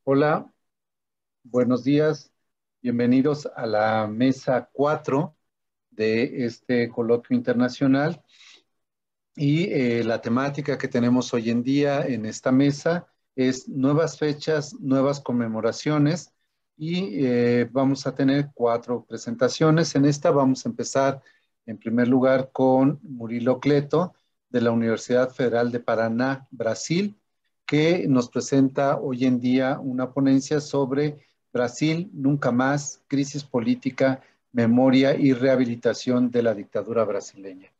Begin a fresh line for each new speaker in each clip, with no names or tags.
Hola, buenos días. Bienvenidos a la mesa 4 de este coloquio internacional. La temática que tenemos hoy en día en esta mesa es nuevas fechas, nuevas conmemoraciones vamos a tener 4 presentaciones. En esta vamos a empezar en primer lugar con Murilo Cleto de la Universidad Federal de Paraná, Brasil, que nos presenta hoy en día una ponencia sobre Brasil, nunca más, crisis política, memoria y rehabilitación de la dictadura brasileña.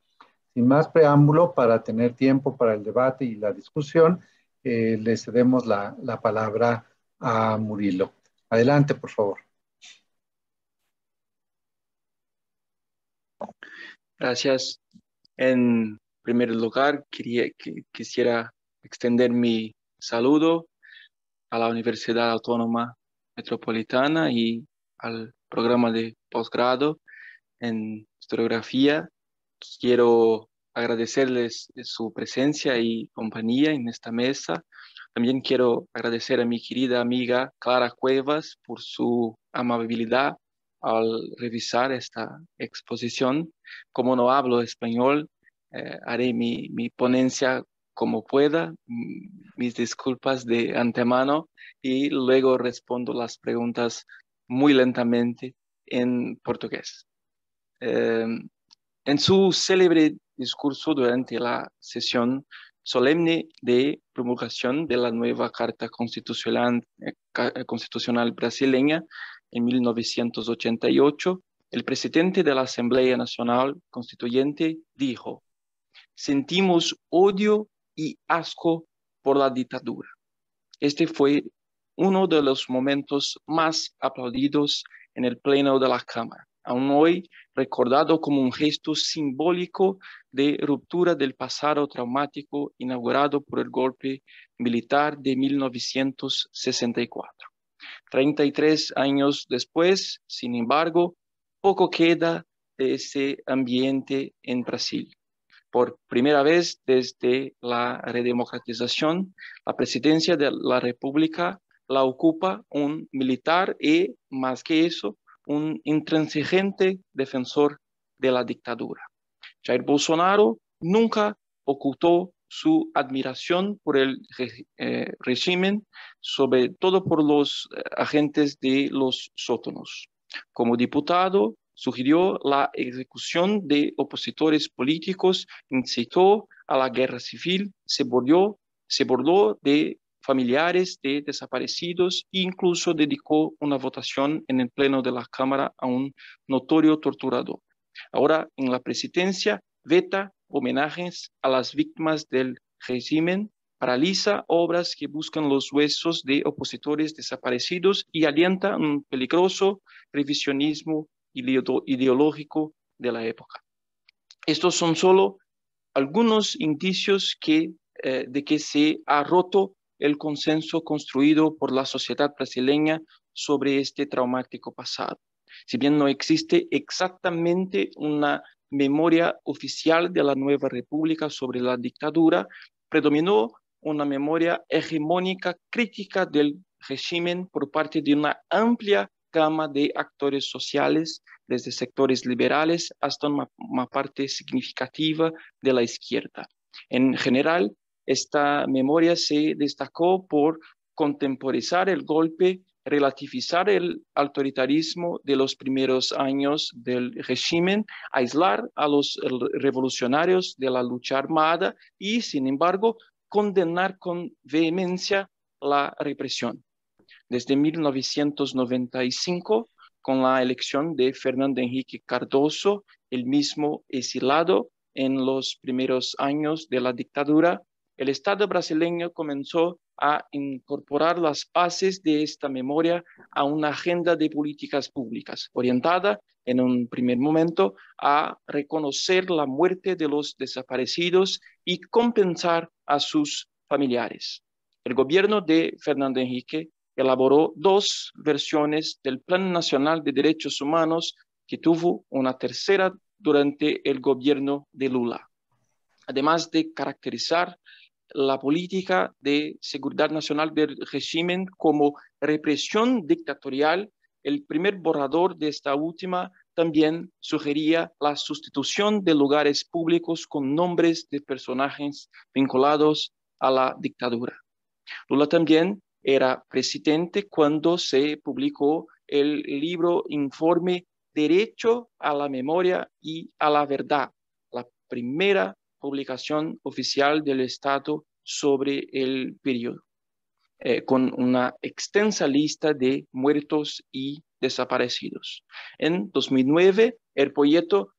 Sin más preámbulo, para tener tiempo para el debate y la discusión, le cedemos la palabra a Murilo. Adelante, por favor.
Gracias. En primer lugar, quisiera extender mi saludo a la Universidad Autónoma Metropolitana y al programa de posgrado en historiografía. Quiero agradecerles su presencia y compañía en esta mesa. También quiero agradecer a mi querida amiga Clara Cuevas por su amabilidad al revisar esta exposición. Como no hablo español, haré mi ponencia como pueda. Mis disculpas de antemano y luego respondo las preguntas muy lentamente en portugués. Eh, en su célebre discurso durante la sesión solemne de promulgación de la nueva Carta Constitucional brasileña en 1988, el presidente de la Asamblea Nacional Constituyente dijo: "Sentimos odio y asco por la dictadura". Este fue uno de los momentos más aplaudidos en el pleno de la Cámara, aún hoy recordado como un gesto simbólico de ruptura del pasado traumático inaugurado por el golpe militar de 1964. 33 años después, sin embargo, poco queda de ese ambiente en Brasil. Por primera vez desde la redemocratización, la presidencia de la República la ocupa un militar y, más que eso, un intransigente defensor de la dictadura. Jair Bolsonaro nunca ocultó su admiración por el régimen, sobre todo por los agentes de los sótanos. Como diputado, sugirió la ejecución de opositores políticos, incitó a la guerra civil, se burló de familiares de desaparecidos e incluso dedicó una votación en el pleno de la Cámara a un notorio torturador. Ahora, en la presidencia, veta homenajes a las víctimas del régimen, paraliza obras que buscan los huesos de opositores desaparecidos y alienta un peligroso revisionismo ideológico de la época. Estos son solo algunos indicios de que se ha roto el consenso construido por la sociedad brasileña sobre este traumático pasado. Si bien no existe exactamente una memoria oficial de la nueva república sobre la dictadura, predominó una memoria hegemónica crítica del régimen por parte de una amplia gama de actores sociales, desde sectores liberales hasta una parte significativa de la izquierda. En general, esta memoria se destacó por contemporizar el golpe, relativizar el autoritarismo de los primeros años del régimen, aislar a los revolucionarios de la lucha armada y, sin embargo, condenar con vehemencia la represión. Desde 1995, con la elección de Fernando Henrique Cardoso, el mismo exilado en los primeros años de la dictadura, el Estado brasileño comenzó a incorporar las bases de esta memoria a una agenda de políticas públicas, orientada en un primer momento a reconocer la muerte de los desaparecidos y compensar a sus familiares. El gobierno de Fernando Henrique elaboró 2 versiones del Plan Nacional de Derechos Humanos, que tuvo una tercera durante el gobierno de Lula. Además de caracterizar la política de seguridad nacional del régimen como represión dictatorial. El primer borrador de esta última también sugería la sustitución de lugares públicos con nombres de personajes vinculados a la dictadura. Lula también era presidente cuando se publicó el libro Informe Derecho a la Memoria y a la Verdad, la primera publicación oficial del Estado sobre el periodo, con una extensa lista de muertos y desaparecidos. En 2009, el proyecto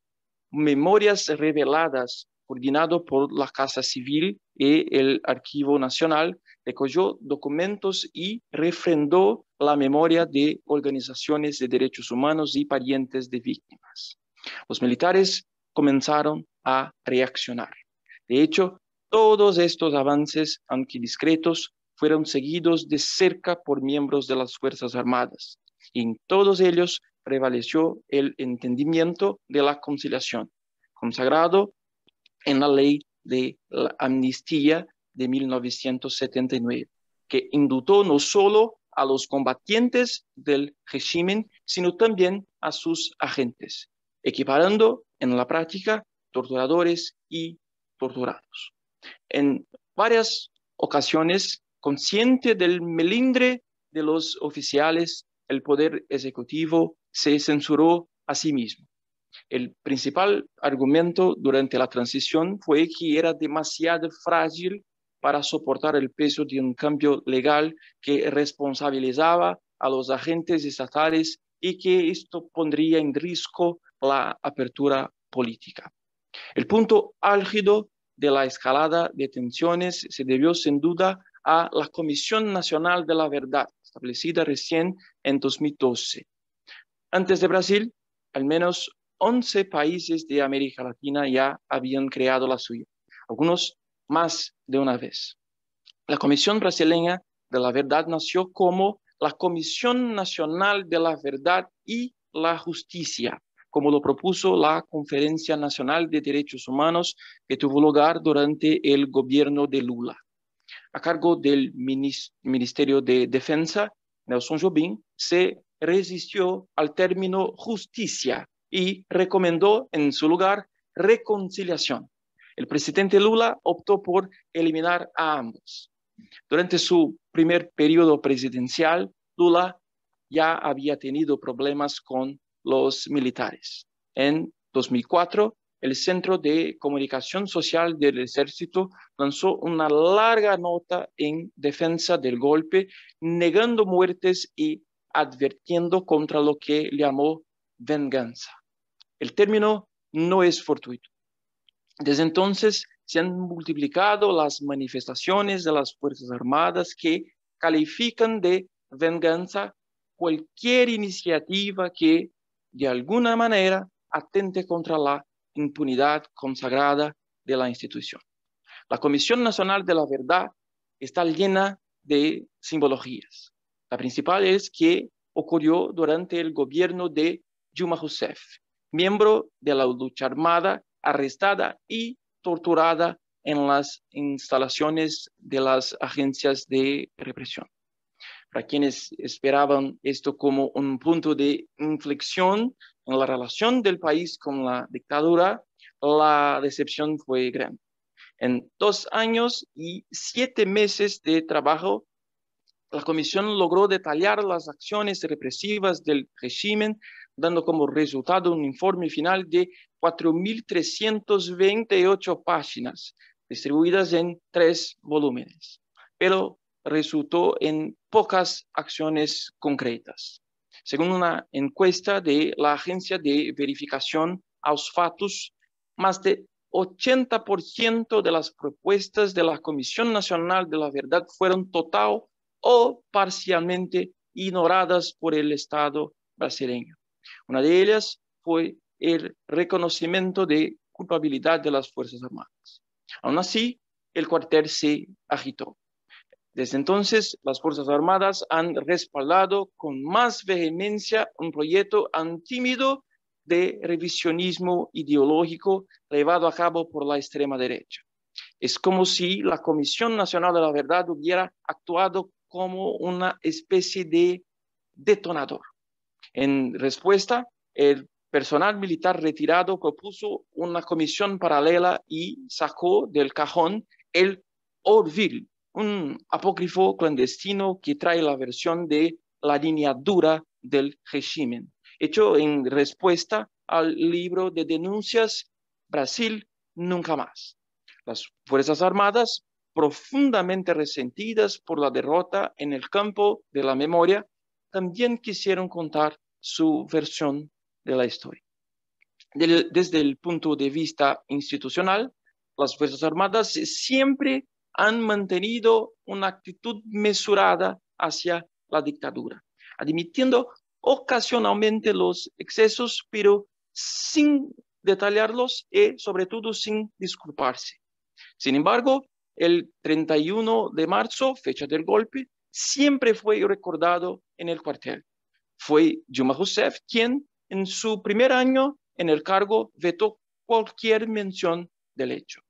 Memorias Reveladas, coordinado por la Casa Civil y el Archivo Nacional, recogió documentos y refrendó la memoria de organizaciones de derechos humanos y parientes de víctimas. Los militares comenzaron a reaccionar. De hecho, todos estos avances, aunque discretos, fueron seguidos de cerca por miembros de las Fuerzas Armadas. Y en todos ellos prevaleció el entendimiento de la conciliación, consagrado en la ley de la amnistía de 1979, que indultó no solo a los combatientes del régimen, sino también a sus agentes, equiparando en la práctica torturadores y torturados. En varias ocasiones, consciente del melindre de los oficiales, el Poder Ejecutivo se censuró a sí mismo. El principal argumento durante la transición fue que era demasiado frágil para soportar el peso de un cambio legal que responsabilizaba a los agentes estatales y que esto pondría en riesgo la apertura política. El punto álgido de la escalada de tensiones se debió sin duda a la Comisión Nacional de la Verdad, establecida recién en 2012. Antes de Brasil, al menos 11 países de América Latina ya habían creado la suya, algunos más de una vez. La Comisión Brasileña de la Verdad nació como la Comisión Nacional de la Verdad y la Justicia, como lo propuso la Conferencia Nacional de Derechos Humanos que tuvo lugar durante el gobierno de Lula. A cargo del Ministerio de Defensa, Nelson Jobim se resistió al término justicia y recomendó en su lugar reconciliación. El presidente Lula optó por eliminar a ambos. Durante su primer periodo presidencial, Lula ya había tenido problemas con los militares. En 2004, el Centro de Comunicación Social del Ejército lanzó una larga nota en defensa del golpe, negando muertes y advirtiendo contra lo que llamó venganza. El término no es fortuito. Desde entonces se han multiplicado las manifestaciones de las Fuerzas Armadas que califican de venganza cualquier iniciativa que de alguna manera atente contra la impunidad consagrada de la institución. La Comisión Nacional de la Verdad está llena de simbologías. La principal es que ocurrió durante el gobierno de Dilma Rousseff, miembro de la lucha armada, arrestada y torturada en las instalaciones de las agencias de represión. Para quienes esperaban esto como un punto de inflexión en la relación del país con la dictadura, la decepción fue grande. En 2 años y 7 meses de trabajo, la comisión logró detallar las acciones represivas del régimen, dando como resultado un informe final de 4.328 páginas, distribuidas en 3 volúmenes, pero resultó en pocas acciones concretas. Según una encuesta de la Agencia de Verificación aos Fatos, más de 80% de las propuestas de la Comisión Nacional de la Verdad fueron total o parcialmente ignoradas por el Estado brasileño. Una de ellas fue el reconocimiento de culpabilidad de las Fuerzas Armadas. Aún así, el cuartel se agitó. Desde entonces, las Fuerzas Armadas han respaldado con más vehemencia un proyecto antímido de revisionismo ideológico llevado a cabo por la extrema derecha. Es como si la Comisión Nacional de la Verdad hubiera actuado como una especie de detonador. En respuesta, el personal militar retirado propuso una comisión paralela y sacó del cajón el Orville, un apócrifo clandestino que trae la versión de la línea dura del régimen, hecho en respuesta al libro de denuncias Brasil Nunca Más. Las Fuerzas Armadas, profundamente resentidas por la derrota en el campo de la memoria, también quisieron contar su versión de la historia. Desde el punto de vista institucional, las Fuerzas Armadas siempre han mantenido una actitud mesurada hacia la dictadura, admitiendo ocasionalmente los excesos, pero sin detallarlos y sobre todo sin disculparse. Sin embargo, el 31 de marzo, fecha del golpe, siempre fue recordado en el cuartel. Fue Dilma Rousseff quien, en su primer año en el cargo, vetó cualquier mención del hecho.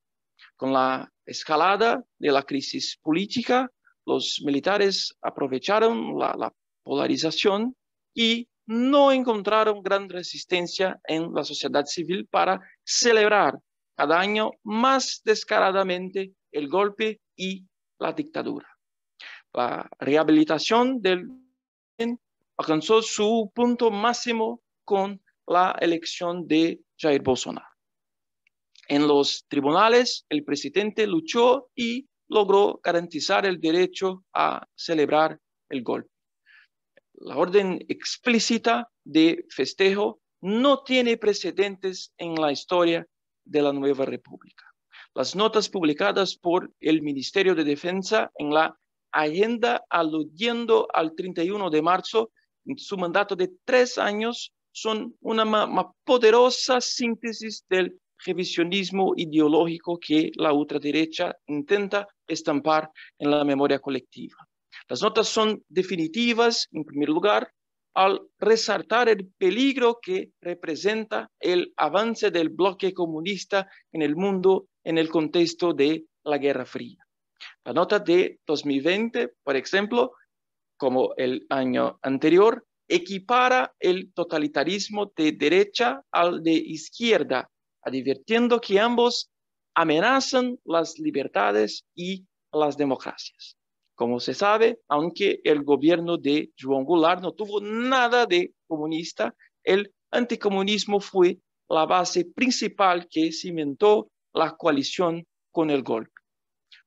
Con la escalada de la crisis política, los militares aprovecharon la polarización y no encontraron gran resistencia en la sociedad civil para celebrar cada año más descaradamente el golpe y la dictadura. La rehabilitación del alcanzó su punto máximo con la elección de Jair Bolsonaro. En los tribunales, el presidente luchó y logró garantizar el derecho a celebrar el golpe. La orden explícita de festejo no tiene precedentes en la historia de la nueva república. Las notas publicadas por el Ministerio de Defensa en la agenda aludiendo al 31 de marzo, en su mandato de 3 años, son una poderosa síntesis del revisionismo ideológico que la ultraderecha intenta estampar en la memoria colectiva. Las notas son definitivas, en primer lugar, al resaltar el peligro que representa el avance del bloque comunista en el mundo en el contexto de la Guerra Fría. La nota de 2020, por ejemplo, como el año anterior, equipara el totalitarismo de derecha al de izquierda, advirtiendo que ambos amenazan las libertades y las democracias. Como se sabe, aunque el gobierno de João Goulart no tuvo nada de comunista, el anticomunismo fue la base principal que cimentó la coalición con el golpe.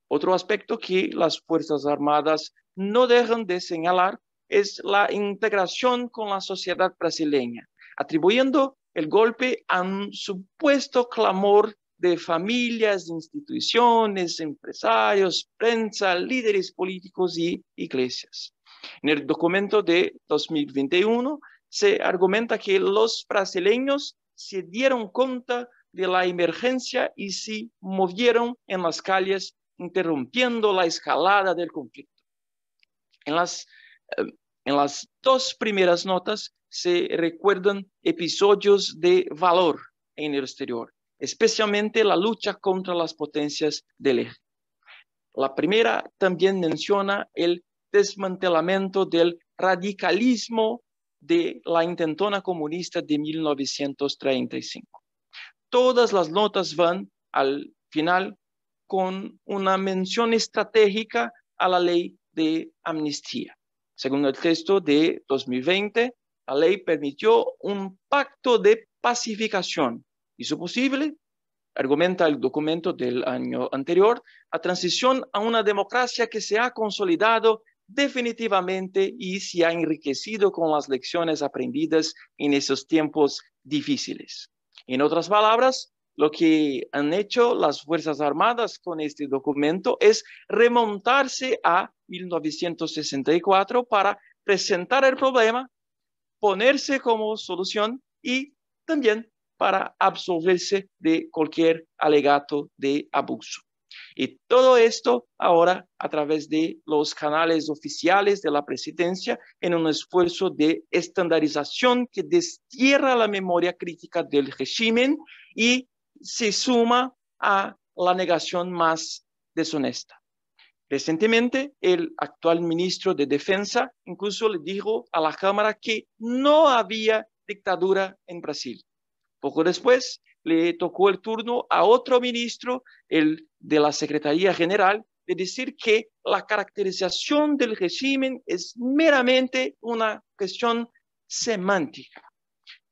Otro aspecto que las Fuerzas Armadas no dejan de señalar es la integración con la sociedad brasileña, atribuyendo el golpe a un supuesto clamor de familias, instituciones, empresarios, prensa, líderes políticos y iglesias. En el documento de 2021 se argumenta que los brasileños se dieron cuenta de la emergencia y se movieron en las calles, interrumpiendo la escalada del conflicto. En las 2 primeras notas se recuerdan episodios de valor en el exterior, especialmente la lucha contra las potencias del eje. La primera también menciona el desmantelamiento del radicalismo de la intentona comunista de 1935. Todas las notas van al final con una mención estratégica a la ley de amnistía. Según el texto de 2020, la ley permitió un pacto de pacificación. ¿Hizo posible? Argumenta el documento del año anterior, la transición a una democracia que se ha consolidado definitivamente y se ha enriquecido con las lecciones aprendidas en esos tiempos difíciles. En otras palabras, lo que han hecho las Fuerzas Armadas con este documento es remontarse a 1964 para presentar el problema, ponerse como solución y también para absolverse de cualquier alegato de abuso. Y todo esto ahora a través de los canales oficiales de la presidencia en un esfuerzo de estandarización que destierra la memoria crítica del régimen y se suma a la negación más deshonesta. Recientemente, el actual ministro de Defensa incluso le dijo a la Cámara que no había dictadura en Brasil. Poco después, le tocó el turno a otro ministro, el de la Secretaría General, de decir que la caracterización del régimen es meramente una cuestión semántica.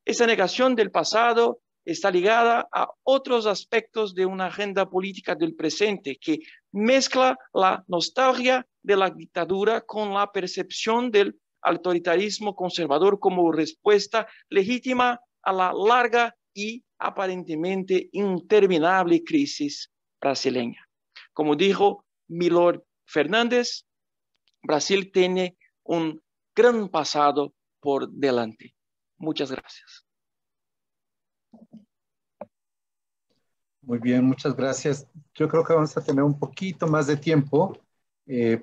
Esa negación del pasado está ligada a otros aspectos de una agenda política del presente que mezcla la nostalgia de la dictadura con la percepción del autoritarismo conservador como respuesta legítima a la larga y aparentemente interminable crisis brasileña. Como dijo Milor Fernández, Brasil tiene un gran pasado por delante. Muchas gracias.
Muy bien, muchas gracias. Yo creo que vamos a tener un poquito más de tiempo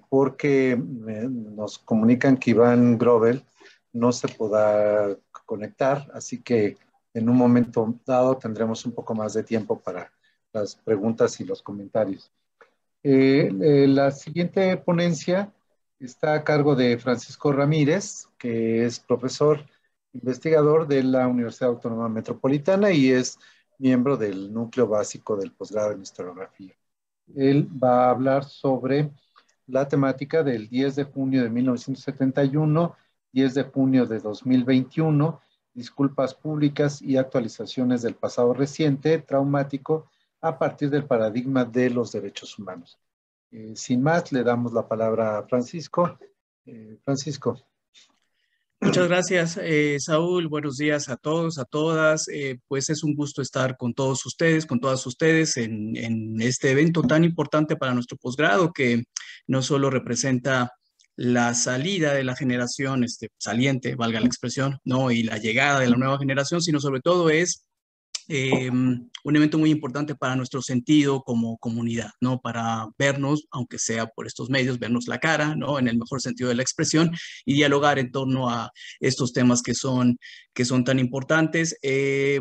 porque nos comunican que Iván Grobel no se podrá conectar, así que en un momento dado tendremos un poco más de tiempo para las preguntas y los comentarios. La siguiente ponencia está a cargo de Francisco Ramírez, que es profesor investigador de la Universidad Autónoma Metropolitana y es miembro del núcleo básico del posgrado en historiografía. Él va a hablar sobre la temática del 10 de junio de 1971, 10 de junio de 2021, disculpas públicas y actualizaciones del pasado reciente, traumático, a partir del paradigma de los derechos humanos. Sin más, le damos la palabra a Francisco. Francisco.
Muchas gracias, Saúl. Buenos días a todos, a todas. Pues es un gusto estar con todos ustedes, con todas ustedes en este evento tan importante para nuestro posgrado, que no solo representa la salida de la generación saliente, valga la expresión, ¿no? Y la llegada de la nueva generación, sino sobre todo es un evento muy importante para nuestro sentido como comunidad, ¿no? Para vernos, aunque sea por estos medios, vernos la cara, ¿no? En el mejor sentido de la expresión y dialogar en torno a estos temas que son tan importantes.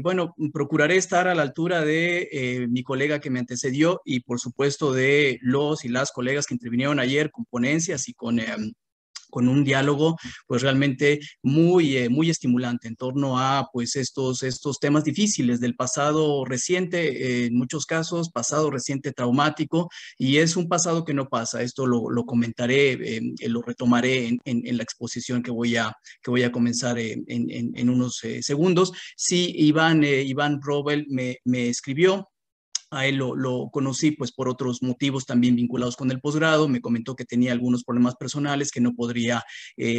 Bueno, procuraré estar a la altura de mi colega que me antecedió y por supuesto de los y las colegas que intervinieron ayer con ponencias y con un diálogo pues realmente muy estimulante en torno a pues estos temas difíciles del pasado reciente, en muchos casos pasado reciente traumático, y es un pasado que no pasa. Esto lo comentaré, lo retomaré en la exposición que voy a comenzar en unos segundos. Sí, Iván Grobel me escribió. A él lo conocí pues por otros motivos también vinculados con el posgrado. Me comentó que tenía algunos problemas personales, que no podría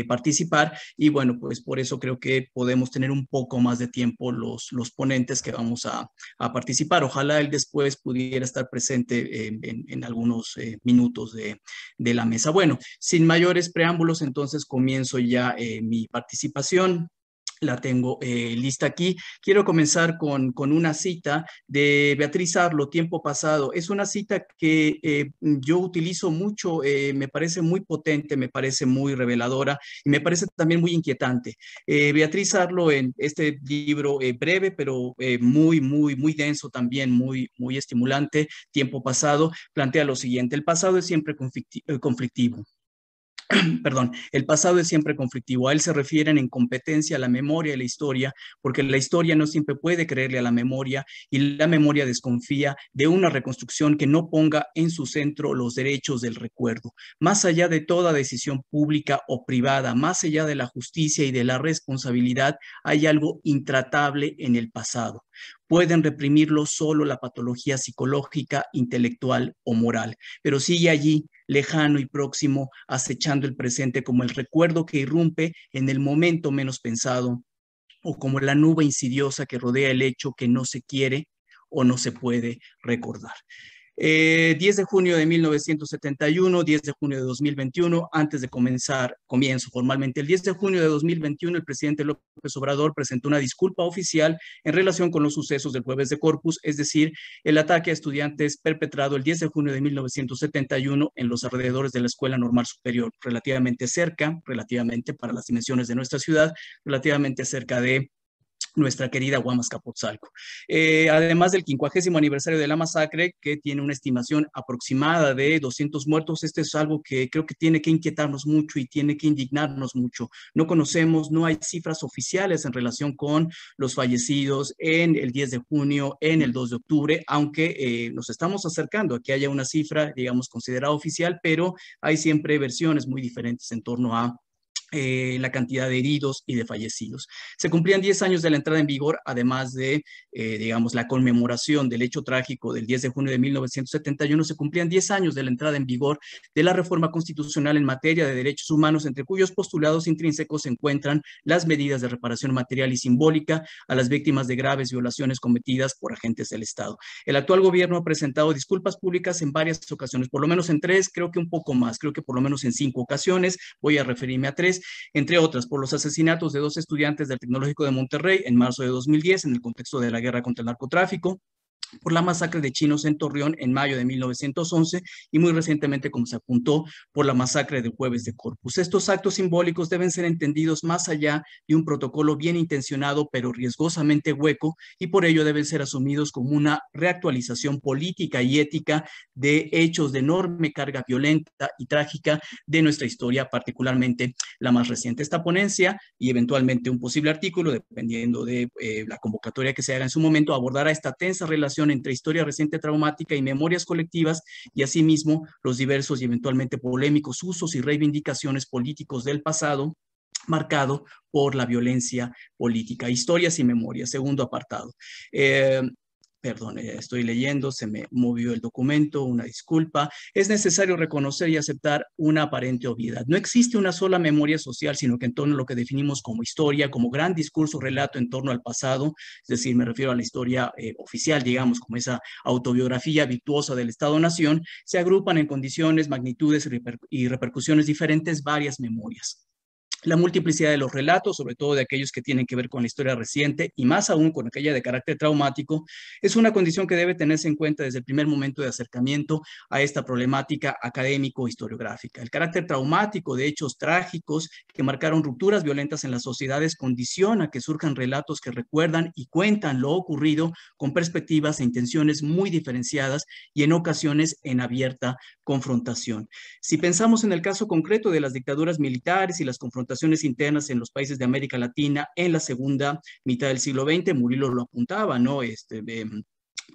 participar, y bueno, pues por eso creo que podemos tener un poco más de tiempo los ponentes que vamos a participar. Ojalá él después pudiera estar presente en algunos minutos de la mesa. Bueno, sin mayores preámbulos, entonces comienzo ya mi participación. La tengo lista aquí. Quiero comenzar con una cita de Beatriz Arlo, Tiempo pasado. Es una cita que yo utilizo mucho, me parece muy potente, me parece muy reveladora y me parece también muy inquietante. Beatriz Arlo, en este libro breve, pero muy denso también, muy estimulante, Tiempo pasado, plantea lo siguiente: el pasado es siempre conflictivo. Perdón, el pasado es siempre conflictivo. A él se refieren en competencia a la memoria y la historia, porque la historia no siempre puede creerle a la memoria y la memoria desconfía de una reconstrucción que no ponga en su centro los derechos del recuerdo. Más allá de toda decisión pública o privada, más allá de la justicia y de la responsabilidad, hay algo intratable en el pasado. Pueden reprimirlo solo la patología psicológica, intelectual o moral, pero sigue allí, lejano y próximo, acechando el presente como el recuerdo que irrumpe en el momento menos pensado, o como la nube insidiosa que rodea el hecho que no se quiere o no se puede recordar. 10 de junio de 1971, 10 de junio de 2021, antes de comienzo formalmente. El 10 de junio de 2021, el presidente López Obrador presentó una disculpa oficial en relación con los sucesos del Jueves de Corpus, es decir, el ataque a estudiantes perpetrado el 10 de junio de 1971 en los alrededores de la Escuela Normal Superior, relativamente para las dimensiones de nuestra ciudad, relativamente cerca de nuestra querida Huamascapotzalco. Además del 50º aniversario de la masacre, que tiene una estimación aproximada de 200 muertos, este es algo que creo que tiene que inquietarnos mucho y tiene que indignarnos mucho. No conocemos, no hay cifras oficiales en relación con los fallecidos en el 10 de junio, en el 2 de octubre, aunque nos estamos acercando a que haya una cifra, digamos, considerada oficial, pero hay siempre versiones muy diferentes en torno a la cantidad de heridos y de fallecidos. Se cumplían 10 años de la entrada en vigor, además de, digamos, la conmemoración del hecho trágico del 10 de junio de 1971, se cumplían 10 años de la entrada en vigor de la reforma constitucional en materia de derechos humanos, entre cuyos postulados intrínsecos se encuentran las medidas de reparación material y simbólica a las víctimas de graves violaciones cometidas por agentes del Estado. El actual gobierno ha presentado disculpas públicas en varias ocasiones, por lo menos en 3, creo que un poco más, creo que por lo menos en 5 ocasiones, voy a referirme a 3, entre otras, por los asesinatos de 2 estudiantes del Tecnológico de Monterrey en marzo de 2010 en el contexto de la guerra contra el narcotráfico, por la masacre de chinos en Torreón en mayo de 1911 y muy recientemente, como se apuntó, por la masacre del Jueves de Corpus. Estos actos simbólicos deben ser entendidos más allá de un protocolo bien intencionado pero riesgosamente hueco y por ello deben ser asumidos como una reactualización política y ética de hechos de enorme carga violenta y trágica de nuestra historia, particularmente la más reciente. Esta ponencia y eventualmente un posible artículo, dependiendo de la convocatoria que se haga en su momento, abordará esta tensa relación entre historia reciente traumática y memorias colectivas y asimismo los diversos y eventualmente polémicos usos y reivindicaciones políticos del pasado marcado por la violencia política. Historias y memorias, segundo apartado. Perdón, estoy leyendo, se me movió el documento, una disculpa. Es necesario reconocer y aceptar una aparente obviedad. No existe una sola memoria social, sino que en torno a lo que definimos como historia, como gran discurso, relato en torno al pasado, es decir, me refiero a la historia oficial, digamos, como esa autobiografía virtuosa del Estado-Nación, se agrupan en condiciones, magnitudes y repercusiones diferentes varias memorias. La multiplicidad de los relatos, sobre todo de aquellos que tienen que ver con la historia reciente y más aún con aquella de carácter traumático, es una condición que debe tenerse en cuenta desde el primer momento de acercamiento a esta problemática académico-historiográfica. El carácter traumático de hechos trágicos que marcaron rupturas violentas en las sociedades condiciona que surjan relatos que recuerdan y cuentan lo ocurrido con perspectivas e intenciones muy diferenciadas y en ocasiones en abierta confrontación. Si pensamos en el caso concreto de las dictaduras militares y las confrontaciones internas en los países de América Latina en la segunda mitad del siglo XX, Murillo lo apuntaba, ¿no?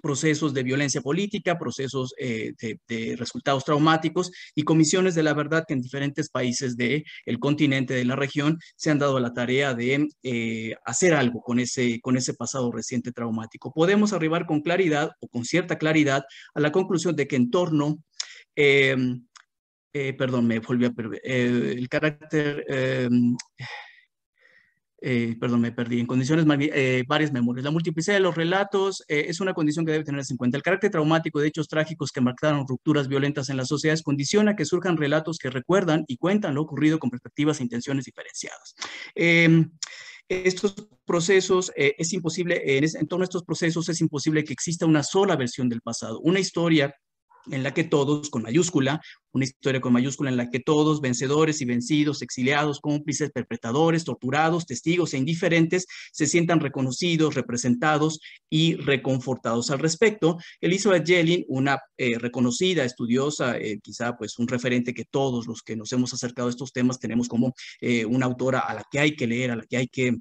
Procesos de violencia política, procesos de resultados traumáticos y comisiones de la verdad que en diferentes países del continente, de la región, se han dado la tarea de hacer algo con ese pasado reciente traumático. Podemos arribar con claridad o con cierta claridad a la conclusión de que en torno perdón, me volví a perder. El carácter, perdón, me perdí. En condiciones, varias memorias. La multiplicidad de los relatos es una condición que debe tenerse en cuenta. El carácter traumático de hechos trágicos que marcaron rupturas violentas en las sociedades condiciona que surjan relatos que recuerdan y cuentan lo ocurrido con perspectivas e intenciones diferenciadas. Estos procesos, es imposible, en torno a estos procesos es imposible que exista una sola versión del pasado. Una historia en la que todos, con mayúscula, una historia con mayúscula en la que todos, vencedores y vencidos, exiliados, cómplices, perpetradores, torturados, testigos e indiferentes, se sientan reconocidos, representados y reconfortados. Al respecto, Elizabeth Yellin, una reconocida estudiosa, quizá pues un referente que todos los que nos hemos acercado a estos temas tenemos como una autora a la que hay que leer, a la que hay que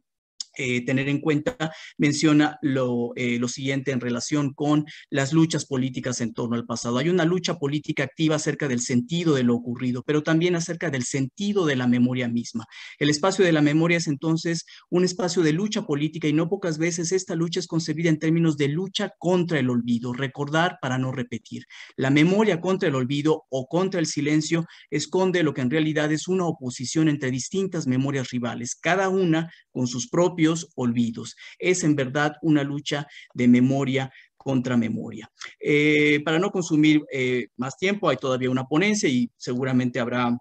tener en cuenta, menciona lo siguiente en relación con las luchas políticas en torno al pasado. Hay una lucha política activa acerca del sentido de lo ocurrido, pero también acerca del sentido de la memoria misma. El espacio de la memoria es entonces un espacio de lucha política y no pocas veces esta lucha es concebida en términos de lucha contra el olvido, recordar para no repetir. La memoria contra el olvido o contra el silencio esconde lo que en realidad es una oposición entre distintas memorias rivales, cada una con sus propios olvidos. Es en verdad una lucha de memoria contra memoria. Para no consumir más tiempo, hay todavía una ponencia y seguramente habrá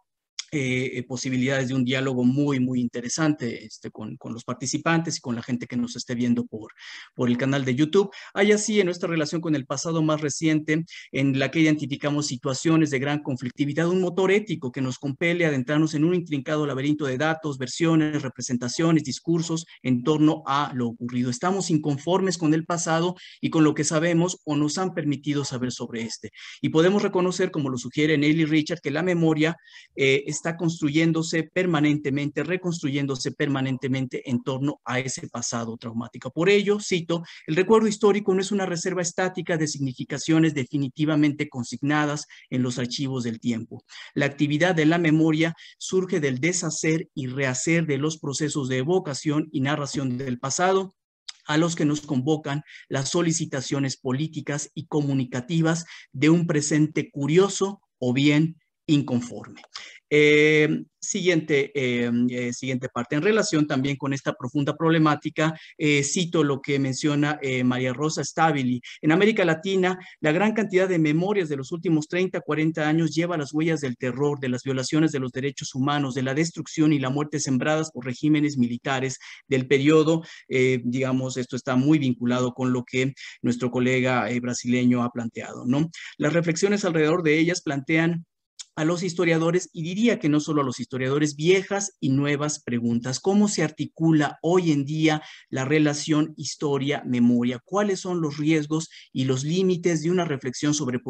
posibilidades de un diálogo muy, muy interesante con los participantes y con la gente que nos esté viendo por el canal de YouTube. Hay así en nuestra relación con el pasado más reciente, en la que identificamos situaciones de gran conflictividad, un motor ético que nos compele a adentrarnos en un intrincado laberinto de datos, versiones, representaciones, discursos en torno a lo ocurrido. Estamos inconformes con el pasado y con lo que sabemos o nos han permitido saber sobre este. Y podemos reconocer, como lo sugiere Neil y Richard, que la memoria está construyéndose permanentemente, reconstruyéndose permanentemente en torno a ese pasado traumático. Por ello, cito, el recuerdo histórico no es una reserva estática de significaciones definitivamente consignadas en los archivos del tiempo. La actividad de la memoria surge del deshacer y rehacer de los procesos de evocación y narración del pasado, a los que nos convocan las solicitaciones políticas y comunicativas de un presente curioso o bien inconforme. Siguiente parte. En relación también con esta profunda problemática, cito lo que menciona María Rosa Stabili. En América Latina, la gran cantidad de memorias de los últimos 30, 40 años lleva las huellas del terror, de las violaciones de los derechos humanos, de la destrucción y la muerte sembradas por regímenes militares del periodo. Digamos, esto está muy vinculado con lo que nuestro colega brasileño ha planteado, ¿no? Las reflexiones alrededor de ellas plantean a los historiadores, y diría que no solo a los historiadores, viejas y nuevas preguntas. ¿Cómo se articula hoy en día la relación historia-memoria? ¿Cuáles son los riesgos y los límites de una reflexión sobre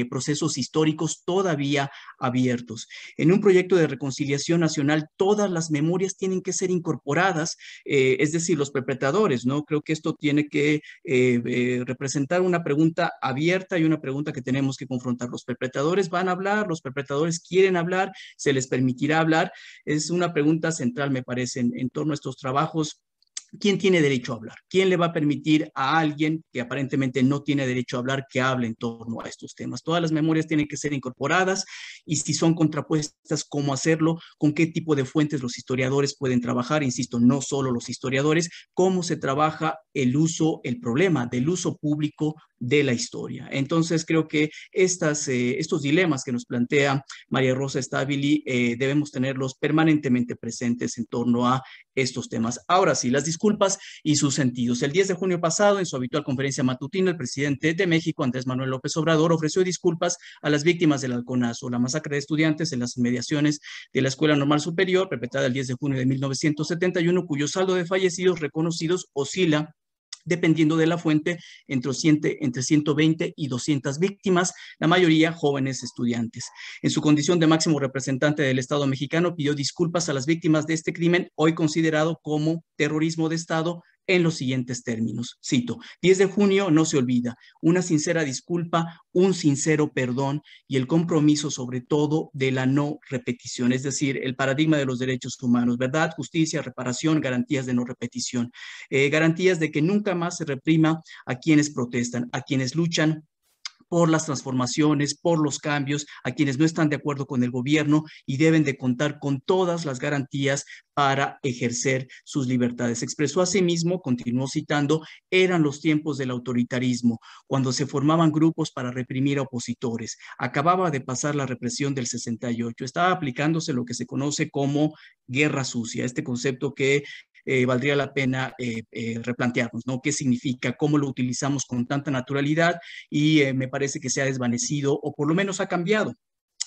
procesos históricos todavía abiertos? En un proyecto de reconciliación nacional, todas las memorias tienen que ser incorporadas, es decir, los perpetradores, ¿no? Creo que esto tiene que representar una pregunta abierta y una pregunta que tenemos que confrontar. Los perpetradores van a hablar, los perpetradores quieren hablar, se les permitirá hablar. Es una pregunta central, me parece, en torno a estos trabajos. ¿Quién tiene derecho a hablar? ¿Quién le va a permitir a alguien que aparentemente no tiene derecho a hablar que hable en torno a estos temas? Todas las memorias tienen que ser incorporadas, y si son contrapuestas, ¿cómo hacerlo? ¿Con qué tipo de fuentes los historiadores pueden trabajar? Insisto, no solo los historiadores. ¿Cómo se trabaja el problema del uso público de la historia? Entonces, creo que estos dilemas que nos plantea María Rosa Stabili debemos tenerlos permanentemente presentes en torno a estos temas. Ahora sí, las disculpas y sus sentidos. El 10 de junio pasado, en su habitual conferencia matutina, el presidente de México, Andrés Manuel López Obrador, ofreció disculpas a las víctimas del halconazo, la masacre de estudiantes en las inmediaciones de la Escuela Normal Superior, perpetrada el 10 de junio de 1971, cuyo saldo de fallecidos reconocidos oscila, dependiendo de la fuente, entre 120 y 200 víctimas, la mayoría jóvenes estudiantes. En su condición de máximo representante del Estado mexicano, pidió disculpas a las víctimas de este crimen, hoy considerado como terrorismo de Estado, en los siguientes términos. Cito, 10 de junio no se olvida, una sincera disculpa, un sincero perdón y el compromiso sobre todo de la no repetición, es decir, el paradigma de los derechos humanos, verdad, justicia, reparación, garantías de no repetición, garantías de que nunca más se reprima a quienes protestan, a quienes luchan por las transformaciones, por los cambios, a quienes no están de acuerdo con el gobierno y deben de contar con todas las garantías para ejercer sus libertades. Expresó asimismo, continuó citando, eran los tiempos del autoritarismo, cuando se formaban grupos para reprimir a opositores. Acababa de pasar la represión del 68. Estaba aplicándose lo que se conoce como guerra sucia, este concepto que valdría la pena replantearnos, ¿no? ¿Qué significa? ¿Cómo lo utilizamos con tanta naturalidad? Y me parece que se ha desvanecido o por lo menos ha cambiado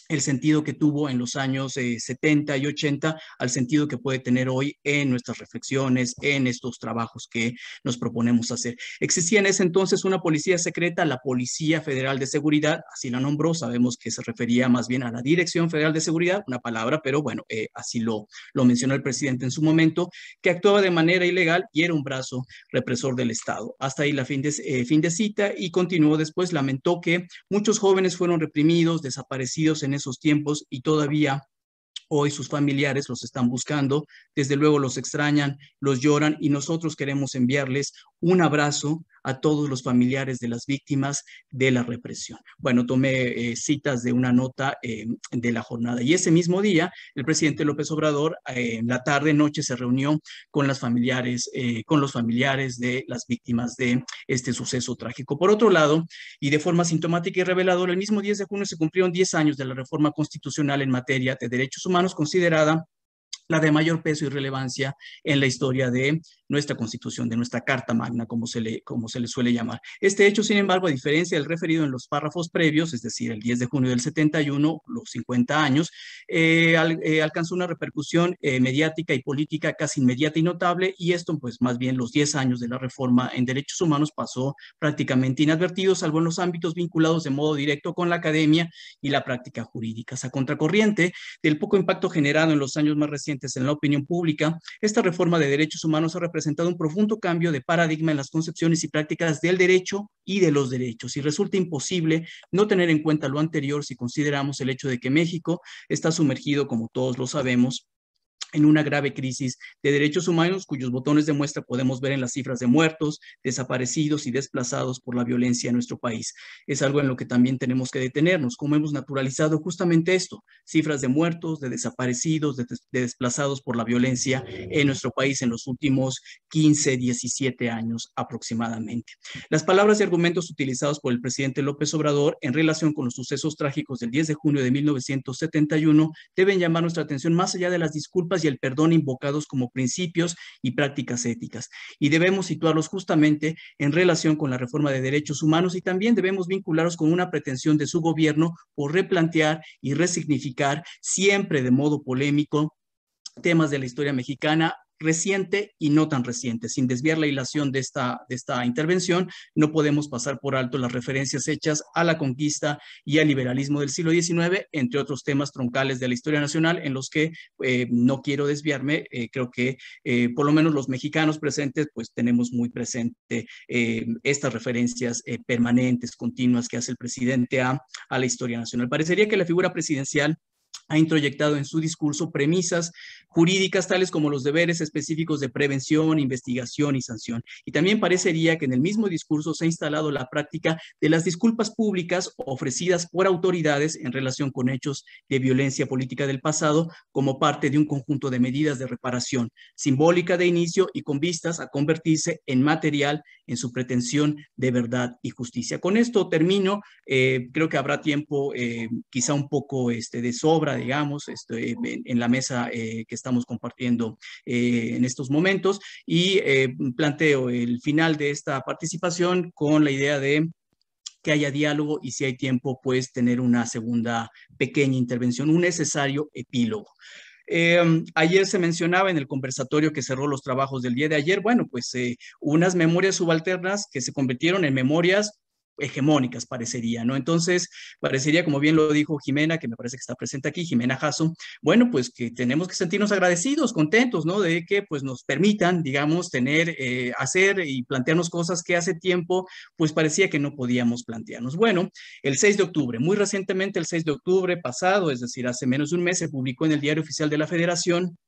el sentido que tuvo en los años 70 y 80 al sentido que puede tener hoy en nuestras reflexiones, en estos trabajos que nos proponemos hacer. Existía en ese entonces una policía secreta, la Policía Federal de Seguridad, así la nombró, sabemos que se refería más bien a la Dirección Federal de Seguridad, una palabra, pero bueno, así lo mencionó el presidente en su momento, que actuaba de manera ilegal y era un brazo represor del Estado. Hasta ahí la fin de cita, y continuó después, lamentó que muchos jóvenes fueron reprimidos, desaparecidos en esos tiempos y todavía hoy sus familiares los están buscando, desde luego los extrañan, los lloran y nosotros queremos enviarles un abrazo a todos los familiares de las víctimas de la represión. Bueno, tomé citas de una nota de la jornada. Y ese mismo día, el presidente López Obrador, en la tarde-noche, se reunió con los familiares de las víctimas de este suceso trágico. Por otro lado, y de forma sintomática y reveladora, el mismo 10 de junio se cumplieron 10 años de la reforma constitucional en materia de derechos humanos, considerada la de mayor peso y relevancia en la historia de nuestra Constitución, de nuestra Carta Magna, como se le suele llamar. Este hecho, sin embargo, a diferencia del referido en los párrafos previos, es decir, el 10 de junio del 71, los 50 años, alcanzó una repercusión mediática y política casi inmediata y notable, y esto, pues, más bien los 10 años de la reforma en derechos humanos pasó prácticamente inadvertido, salvo en los ámbitos vinculados de modo directo con la academia y la práctica jurídica. A contracorriente del poco impacto generado en los años más recientes en la opinión pública, esta reforma de derechos humanos ha representado un profundo cambio de paradigma en las concepciones y prácticas del derecho y de los derechos, y resulta imposible no tener en cuenta lo anterior si consideramos el hecho de que México está sumergido, como todos lo sabemos, en una grave crisis de derechos humanos, cuyos botones de muestra podemos ver en las cifras de muertos, desaparecidos y desplazados por la violencia en nuestro país. Es algo en lo que también tenemos que detenernos, como hemos naturalizado justamente esto, cifras de muertos, de desaparecidos, de desplazados por la violencia en nuestro país en los últimos 15, 17 años aproximadamente. Las palabras y argumentos utilizados por el presidente López Obrador en relación con los sucesos trágicos del 10 de junio de 1971 deben llamar nuestra atención más allá de las disculpas y el perdón invocados como principios y prácticas éticas. Y debemos situarlos justamente en relación con la reforma de derechos humanos, y también debemos vincularlos con una pretensión de su gobierno por replantear y resignificar, siempre de modo polémico, temas de la historia mexicana reciente y no tan reciente. Sin desviar la hilación de esta intervención, no podemos pasar por alto las referencias hechas a la conquista y al liberalismo del siglo XIX, entre otros temas troncales de la historia nacional en los que no quiero desviarme. Creo que por lo menos los mexicanos presentes pues tenemos muy presente estas referencias permanentes, continuas que hace el presidente a la historia nacional. Parecería que la figura presidencial ha introyectado en su discurso premisas jurídicas tales como los deberes específicos de prevención, investigación y sanción. Y también parecería que en el mismo discurso se ha instalado la práctica de las disculpas públicas ofrecidas por autoridades en relación con hechos de violencia política del pasado como parte de un conjunto de medidas de reparación simbólica de inicio y con vistas a convertirse en material en su pretensión de verdad y justicia. Con esto termino. Creo que habrá tiempo quizá un poco de sobra, digamos, en la mesa que estamos compartiendo en estos momentos, y planteo el final de esta participación con la idea de que haya diálogo y, si hay tiempo, pues tener una segunda pequeña intervención, un necesario epílogo. Ayer se mencionaba en el conversatorio que cerró los trabajos del día de ayer, bueno, pues unas memorias subalternas que se convirtieron en memorias hegemónicas, parecería, ¿no? Entonces, parecería, como bien lo dijo Jimena, que me parece que está presente aquí, Jimena Jasso, bueno, pues que tenemos que sentirnos agradecidos, contentos, ¿no? De que pues nos permitan, digamos, tener, hacer y plantearnos cosas que hace tiempo pues parecía que no podíamos plantearnos. Bueno, el 6 de octubre, muy recientemente, el 6 de octubre pasado, es decir, hace menos de un mes, se publicó en el Diario Oficial de la Federación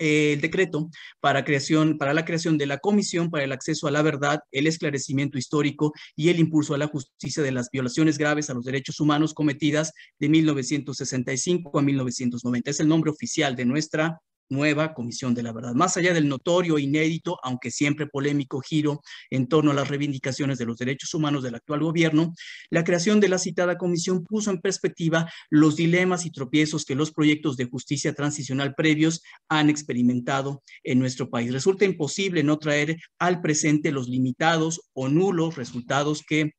el decreto para la creación de la Comisión para el Acceso a la Verdad, el Esclarecimiento Histórico y el Impulso a la Justicia de las violaciones graves a los derechos humanos cometidas de 1965 a 1990. Es el nombre oficial de nuestra nueva Comisión de la Verdad. Más allá del notorio, inédito, aunque siempre polémico giro en torno a las reivindicaciones de los derechos humanos del actual gobierno, la creación de la citada comisión puso en perspectiva los dilemas y tropiezos que los proyectos de justicia transicional previos han experimentado en nuestro país. Resulta imposible no traer al presente los limitados o nulos resultados que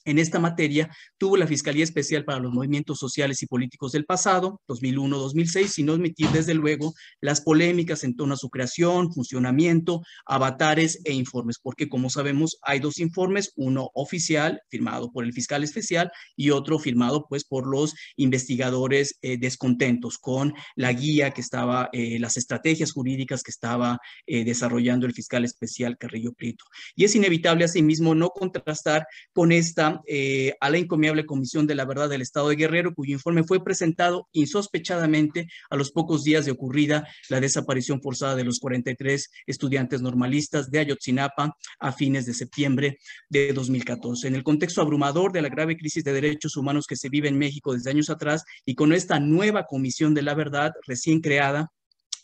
en esta materia tuvo la Fiscalía Especial para los Movimientos Sociales y Políticos del pasado, 2001-2006, sin omitir desde luego las polémicas en torno a su creación, funcionamiento, avatares e informes, porque como sabemos hay dos informes, uno oficial firmado por el fiscal especial y otro firmado pues por los investigadores descontentos con la guía que estaba, las estrategias jurídicas que estaba desarrollando el fiscal especial Carrillo Prieto. Y es inevitable asimismo no contrastar con esta cuenta a la encomiable Comisión de la Verdad del Estado de Guerrero, cuyo informe fue presentado insospechadamente a los pocos días de ocurrida la desaparición forzada de los 43 estudiantes normalistas de Ayotzinapa a fines de septiembre de 2014. En el contexto abrumador de la grave crisis de derechos humanos que se vive en México desde años atrás, y con esta nueva Comisión de la Verdad recién creada,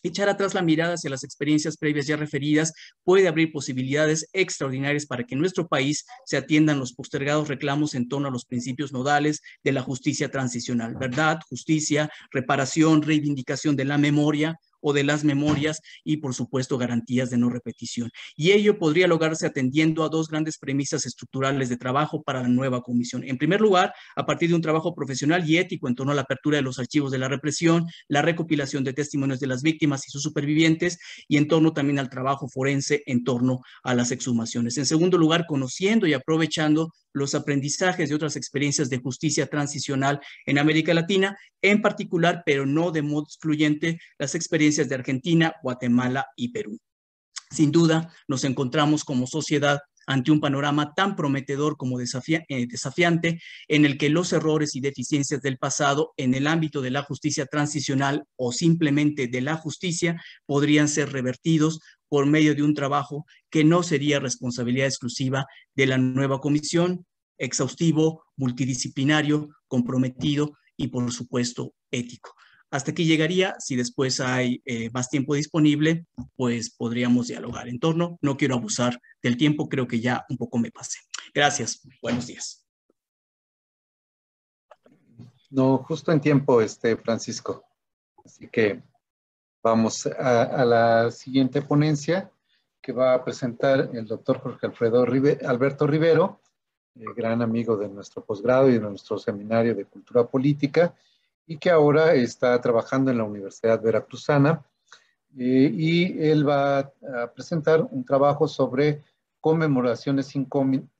echar atrás la mirada hacia las experiencias previas ya referidas puede abrir posibilidades extraordinarias para que en nuestro país se atiendan los postergados reclamos en torno a los principios nodales de la justicia transicional: verdad, justicia, reparación, reivindicación de la memoria o de las memorias y, por supuesto, garantías de no repetición. Y ello podría lograrse atendiendo a dos grandes premisas estructurales de trabajo para la nueva comisión. En primer lugar, a partir de un trabajo profesional y ético en torno a la apertura de los archivos de la represión, la recopilación de testimonios de las víctimas y sus supervivientes, y en torno también al trabajo forense en torno a las exhumaciones. En segundo lugar, conociendo y aprovechando los aprendizajes de otras experiencias de justicia transicional en América Latina, en particular, pero no de modo excluyente, las experiencias de Argentina, Guatemala y Perú. Sin duda, nos encontramos como sociedad ante un panorama tan prometedor como desafiante, en el que los errores y deficiencias del pasado en el ámbito de la justicia transicional o simplemente de la justicia podrían ser revertidos por medio de un trabajo que no sería responsabilidad exclusiva de la nueva comisión, exhaustivo, multidisciplinario, comprometido y, por supuesto, ético. Hasta aquí llegaría. Si después hay más tiempo disponible, pues podríamos dialogar en torno. No quiero abusar del tiempo, creo que ya un poco me pasé. Gracias, buenos días.
No, justo en tiempo, Francisco. Así que vamos a la siguiente ponencia que va a presentar el doctor Jorge Alberto Rivero, gran amigo de nuestro posgrado y de nuestro seminario de Cultura Política, y que ahora está trabajando en la Universidad Veracruzana, y él va a presentar un trabajo sobre conmemoraciones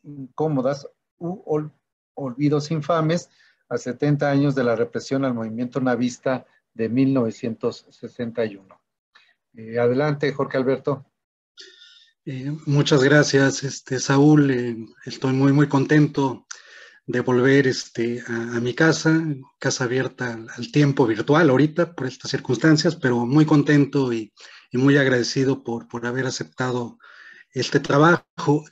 incómodas u olvidos infames a 70 años de la represión al movimiento navista de 1961. Adelante, Jorge Alberto.
Muchas gracias, Saúl. Estoy muy contento de volver a mi casa abierta al tiempo virtual ahorita por estas circunstancias, pero muy contento y muy agradecido por haber aceptado este trabajo.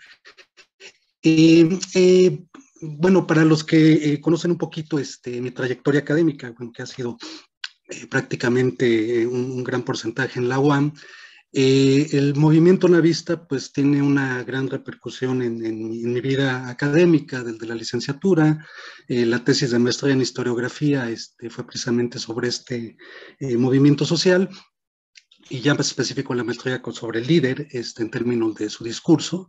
Bueno, para los que conocen un poquito mi trayectoria académica, bueno, que ha sido prácticamente un gran porcentaje en la UAM, el movimiento navista pues tiene una gran repercusión en mi vida académica desde la licenciatura. La tesis de maestría en historiografía fue precisamente sobre movimiento social, y ya más específico la maestría sobre el líder en términos de su discurso.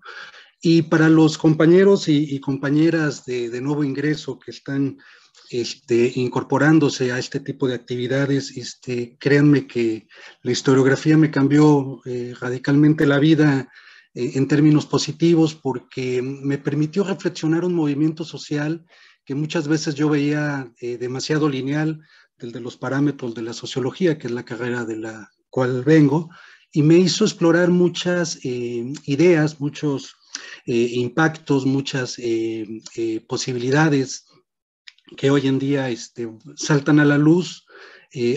Y para los compañeros y compañeras de nuevo ingreso que están incorporándose a este tipo de actividades, créanme que la historiografía me cambió radicalmente la vida en términos positivos, porque me permitió reflexionar un movimiento social que muchas veces yo veía demasiado lineal desde los parámetros de la sociología, que es la carrera de la cual vengo, y me hizo explorar muchas ideas, muchos impactos, muchas posibilidades que hoy en día saltan a la luz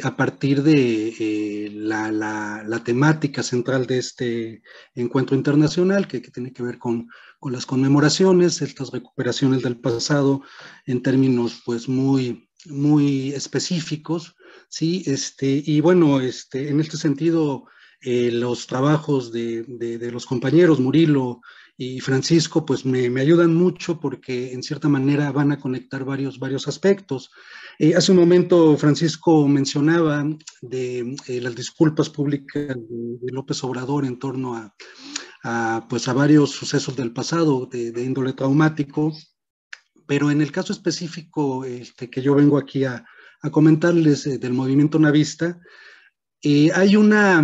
a partir de la temática central de este encuentro internacional, que tiene que ver con las conmemoraciones, estas recuperaciones del pasado en términos pues muy específicos, ¿sí? Y bueno, en este sentido, los trabajos de los compañeros Murilo y Francisco pues me ayudan mucho, porque en cierta manera van a conectar varios aspectos. Hace un momento Francisco mencionaba de las disculpas públicas de López Obrador en torno a varios sucesos del pasado de índole traumático, pero en el caso específico que yo vengo aquí a comentarles del movimiento navista, hay una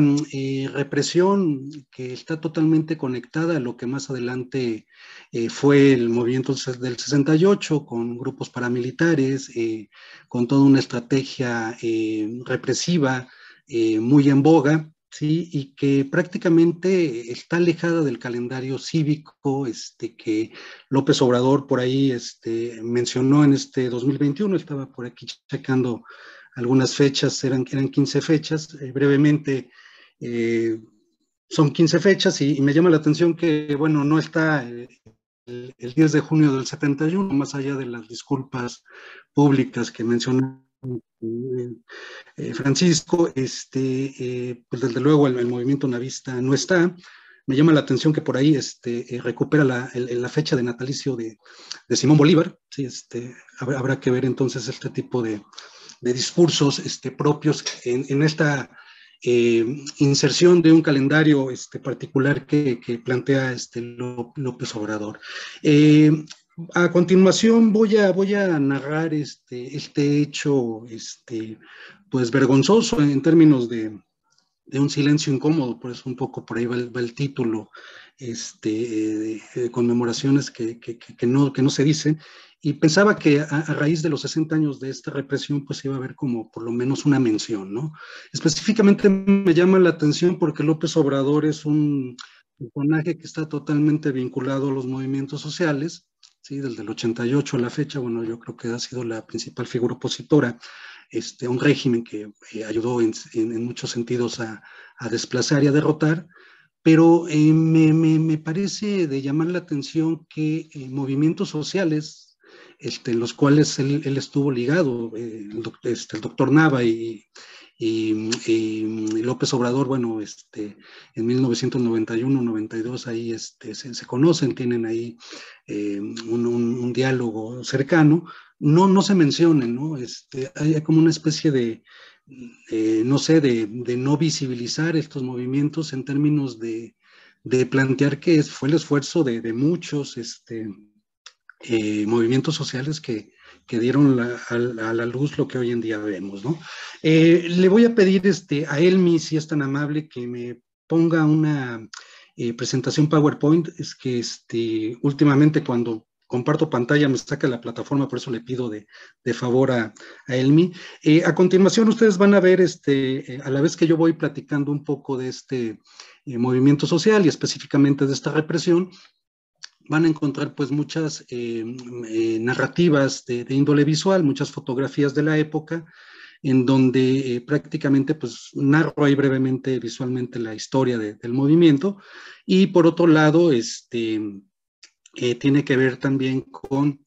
represión que está totalmente conectada a lo que más adelante fue el movimiento del 68, con grupos paramilitares, con toda una estrategia represiva muy en boga, ¿sí? Y que prácticamente está alejada del calendario cívico que López Obrador por ahí mencionó en este 2021. Estaba por aquí checando algunas fechas, eran 15 fechas, brevemente. Son 15 fechas y me llama la atención que, bueno, no está el 10 de junio del 71, más allá de las disculpas públicas que mencionó Francisco, pues desde luego el movimiento navista no está. Me llama la atención que por ahí recupera la fecha de natalicio de Simón Bolívar. ¿Sí? Habrá que ver entonces este tipo de discursos propios en esta inserción de un calendario particular que plantea López Obrador. A continuación voy a narrar este hecho pues vergonzoso en términos de un silencio incómodo, por eso un poco por ahí va el título, de conmemoraciones que no se dicen, y pensaba que a raíz de los 60 años de esta represión, pues iba a haber como por lo menos una mención, ¿no? Específicamente me llama la atención porque López Obrador es un personaje que está totalmente vinculado a los movimientos sociales, ¿sí? Desde el 88 a la fecha, bueno, yo creo que ha sido la principal figura opositora un régimen que ayudó en muchos sentidos a desplazar y a derrotar, pero me parece de llamar la atención que movimientos sociales en los cuales él estuvo ligado, el doctor Nava y López Obrador, bueno, en 1991-92 ahí se conocen, tienen ahí un diálogo cercano, no se mencionen, ¿no? Hay como una especie de, no sé, de no visibilizar estos movimientos en términos de plantear que fue el esfuerzo de muchos movimientos sociales que dieron a la luz lo que hoy en día vemos, ¿no? Le voy a pedir a Elmi, si es tan amable, que me ponga una presentación PowerPoint. Es que últimamente cuando comparto pantalla me saca la plataforma, por eso le pido de favor a Elmi. A continuación ustedes van a ver, a la vez que yo voy platicando un poco de este movimiento social y específicamente de esta represión, van a encontrar pues muchas narrativas de índole visual, muchas fotografías de la época, en donde prácticamente pues narro ahí brevemente visualmente la historia del movimiento, y por otro lado tiene que ver también con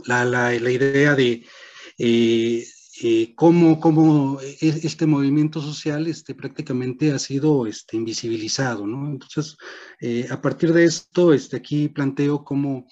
la idea de cómo este movimiento social prácticamente ha sido invisibilizado, ¿no? Entonces, a partir de esto, aquí planteo cómo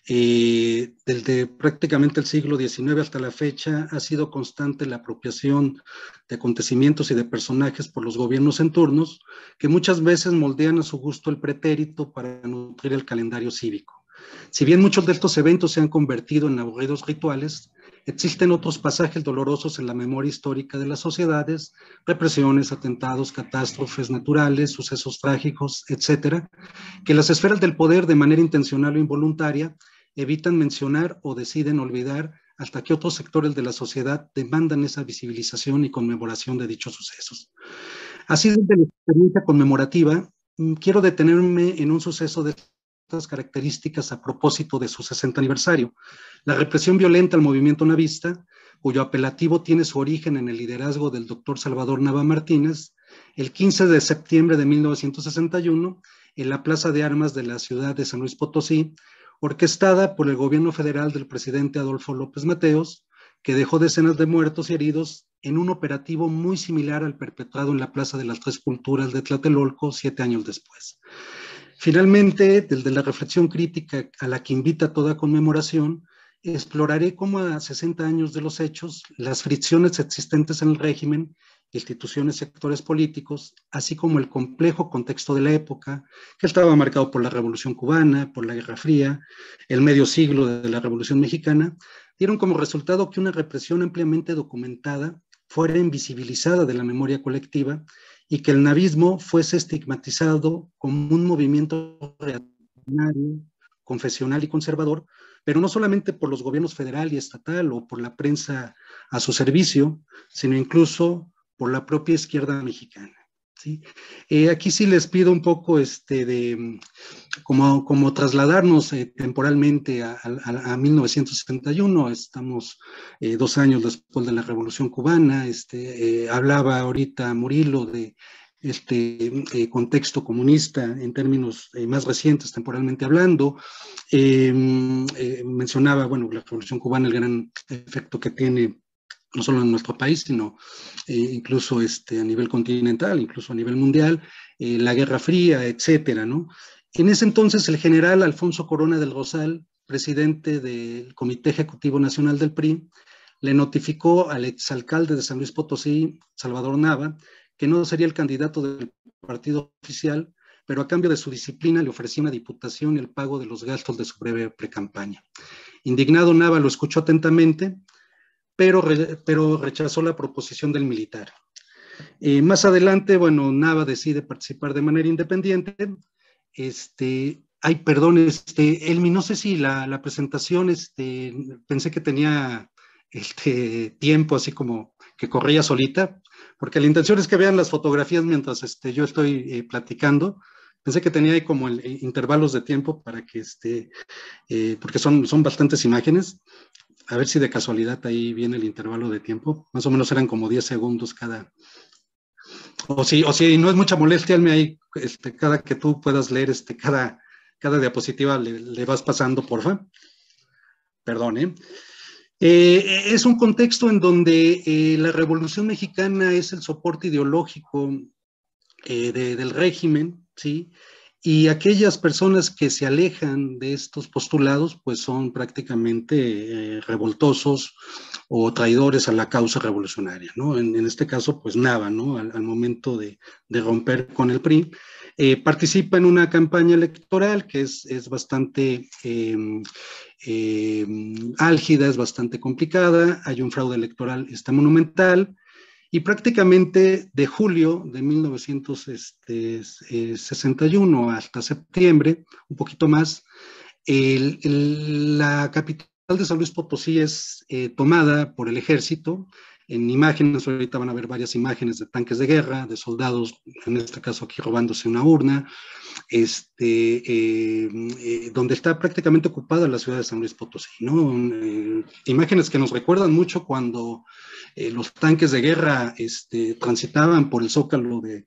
desde prácticamente el siglo XIX hasta la fecha ha sido constante la apropiación de acontecimientos y de personajes por los gobiernos en turnos, que muchas veces moldean a su gusto el pretérito para nutrir el calendario cívico. Si bien muchos de estos eventos se han convertido en aburridos rituales, existen otros pasajes dolorosos en la memoria histórica de las sociedades: represiones, atentados, catástrofes naturales, sucesos trágicos, etcétera, que las esferas del poder, de manera intencional o involuntaria, evitan mencionar o deciden olvidar, hasta que otros sectores de la sociedad demandan esa visibilización y conmemoración de dichos sucesos. Así, desde la experiencia conmemorativa, quiero detenerme en un suceso de estas características a propósito de su 60 aniversario: la represión violenta al movimiento navista, cuyo apelativo tiene su origen en el liderazgo del doctor Salvador Nava Martínez, el 15 de septiembre de 1961, en la Plaza de Armas de la ciudad de San Luis Potosí, orquestada por el gobierno federal del presidente Adolfo López Mateos, que dejó decenas de muertos y heridos en un operativo muy similar al perpetrado en la Plaza de las Tres Culturas de Tlatelolco 7 años después. Finalmente, desde la reflexión crítica a la que invita toda conmemoración, exploraré cómo a 60 años de los hechos, las fricciones existentes en el régimen, instituciones y sectores políticos, así como el complejo contexto de la época, que estaba marcado por la Revolución Cubana, por la Guerra Fría, el medio siglo de la Revolución Mexicana, dieron como resultado que una represión ampliamente documentada fuera invisibilizada de la memoria colectiva, y que el navismo fuese estigmatizado como un movimiento reaccionario, confesional y conservador, pero no solamente por los gobiernos federal y estatal o por la prensa a su servicio, sino incluso por la propia izquierda mexicana. ¿Sí? Aquí sí les pido un poco como trasladarnos temporalmente a 1961, estamos 2 años después de la Revolución Cubana, hablaba ahorita Murilo de contexto comunista en términos más recientes, temporalmente hablando, mencionaba, bueno, la Revolución Cubana, el gran efecto que tiene no solo en nuestro país, sino incluso a nivel continental, incluso a nivel mundial, la Guerra Fría, etcétera, ¿no? En ese entonces, el general Alfonso Corona del Rosal, presidente del Comité Ejecutivo Nacional del PRI, le notificó al exalcalde de San Luis Potosí, Salvador Nava, que no sería el candidato del partido oficial, pero a cambio de su disciplina le ofrecía una diputación y el pago de los gastos de su breve precampaña. Indignado, Nava lo escuchó atentamente, pero rechazó la proposición del militar. Más adelante, bueno, Nava decide participar de manera independiente. Perdón, Elmi, no sé si la presentación, pensé que tenía tiempo así como que corría solita, porque la intención es que vean las fotografías mientras yo estoy platicando. Pensé que tenía ahí como intervalos de tiempo para que, porque son bastantes imágenes. A ver si de casualidad ahí viene el intervalo de tiempo. Más o menos eran como 10 segundos cada. O si no es mucha molestia, ahí, cada que tú puedas leer, cada diapositiva le vas pasando, porfa. Perdón, es un contexto en donde la Revolución Mexicana es el soporte ideológico del régimen, ¿sí? Y aquellas personas que se alejan de estos postulados, pues son prácticamente revoltosos o traidores a la causa revolucionaria, ¿no? En este caso, pues Nava, ¿no? Al momento de romper con el PRI, participa en una campaña electoral que es bastante álgida, es bastante complicada, hay un fraude electoral monumental. Y prácticamente de julio de 1961 hasta septiembre, un poquito más, la capital de San Luis Potosí es tomada por el ejército. En imágenes, ahorita van a ver varias imágenes de tanques de guerra, de soldados, en este caso aquí robándose una urna, donde está prácticamente ocupada la ciudad de San Luis Potosí, ¿no? Imágenes que nos recuerdan mucho cuando los tanques de guerra transitaban por el zócalo de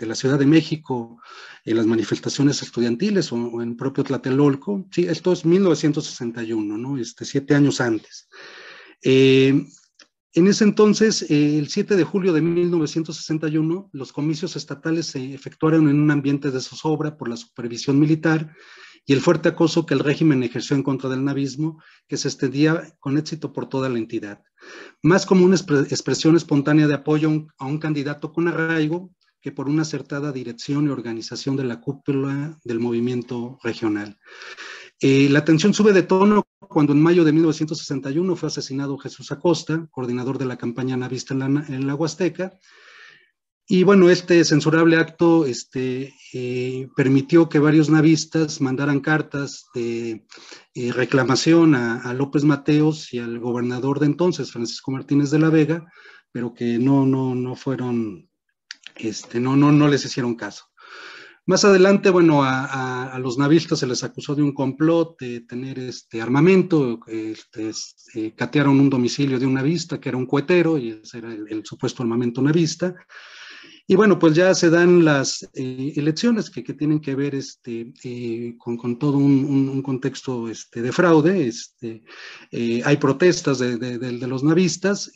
la Ciudad de México en las manifestaciones estudiantiles o en propio Tlatelolco. Sí, esto es 1961, ¿no? 7 años antes. En ese entonces, el 7 de julio de 1961, los comicios estatales se efectuaron en un ambiente de zozobra por la supervisión militar y el fuerte acoso que el régimen ejerció en contra del navismo, que se extendía con éxito por toda la entidad. Más como una expresión espontánea de apoyo a un candidato con arraigo que por una acertada dirección y organización de la cúpula del movimiento regional. La tensión sube de tono cuando en mayo de 1961 fue asesinado Jesús Acosta, coordinador de la campaña navista en la Huasteca. Y bueno, este censurable acto permitió que varios navistas mandaran cartas de reclamación a López Mateos y al gobernador de entonces, Francisco Martínez de la Vega, pero que no fueron, no les hicieron caso. Más adelante, bueno, a los navistas se les acusó de un complot, de tener armamento, catearon un domicilio de un navista que era un cuetero y ese era el supuesto armamento navista. Y bueno, pues ya se dan las elecciones que tienen que ver con todo un contexto de fraude. Hay protestas de los navistas,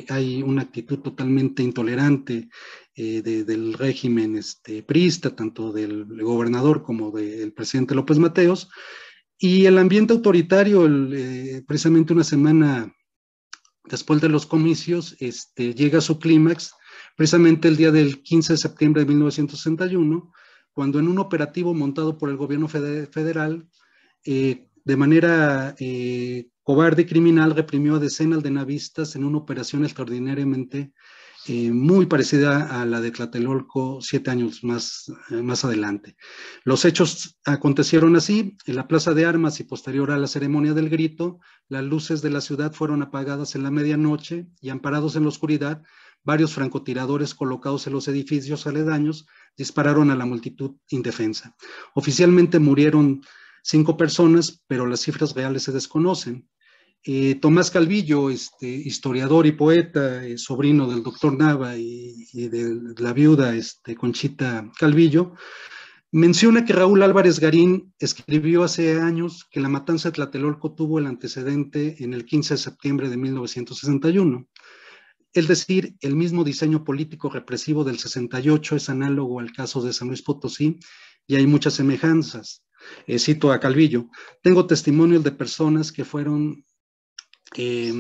hay una actitud totalmente intolerante del régimen priista, tanto del gobernador como del presidente López Mateos. Y el ambiente autoritario, precisamente una semana después de los comicios, llega a su clímax, precisamente el día del 15 de septiembre de 1961, cuando en un operativo montado por el gobierno federal, de manera cobarde y criminal, reprimió a decenas de navistas en una operación extraordinariamente muy parecida a la de Tlatelolco 7 años más adelante. Los hechos acontecieron así: en la Plaza de Armas y posterior a la ceremonia del grito, las luces de la ciudad fueron apagadas en la medianoche y, amparados en la oscuridad, varios francotiradores colocados en los edificios aledaños dispararon a la multitud indefensa. Oficialmente murieron 5 personas, pero las cifras reales se desconocen. Tomás Calvillo, historiador y poeta, sobrino del doctor Nava y de la viuda Conchita Calvillo, menciona que Raúl Álvarez Garín escribió hace años que la matanza de Tlatelolco tuvo el antecedente en el 15 de septiembre de 1961. Es decir, el mismo diseño político represivo del 68 es análogo al caso de San Luis Potosí y hay muchas semejanzas. Cito a Calvillo: tengo testimonios de personas que fueron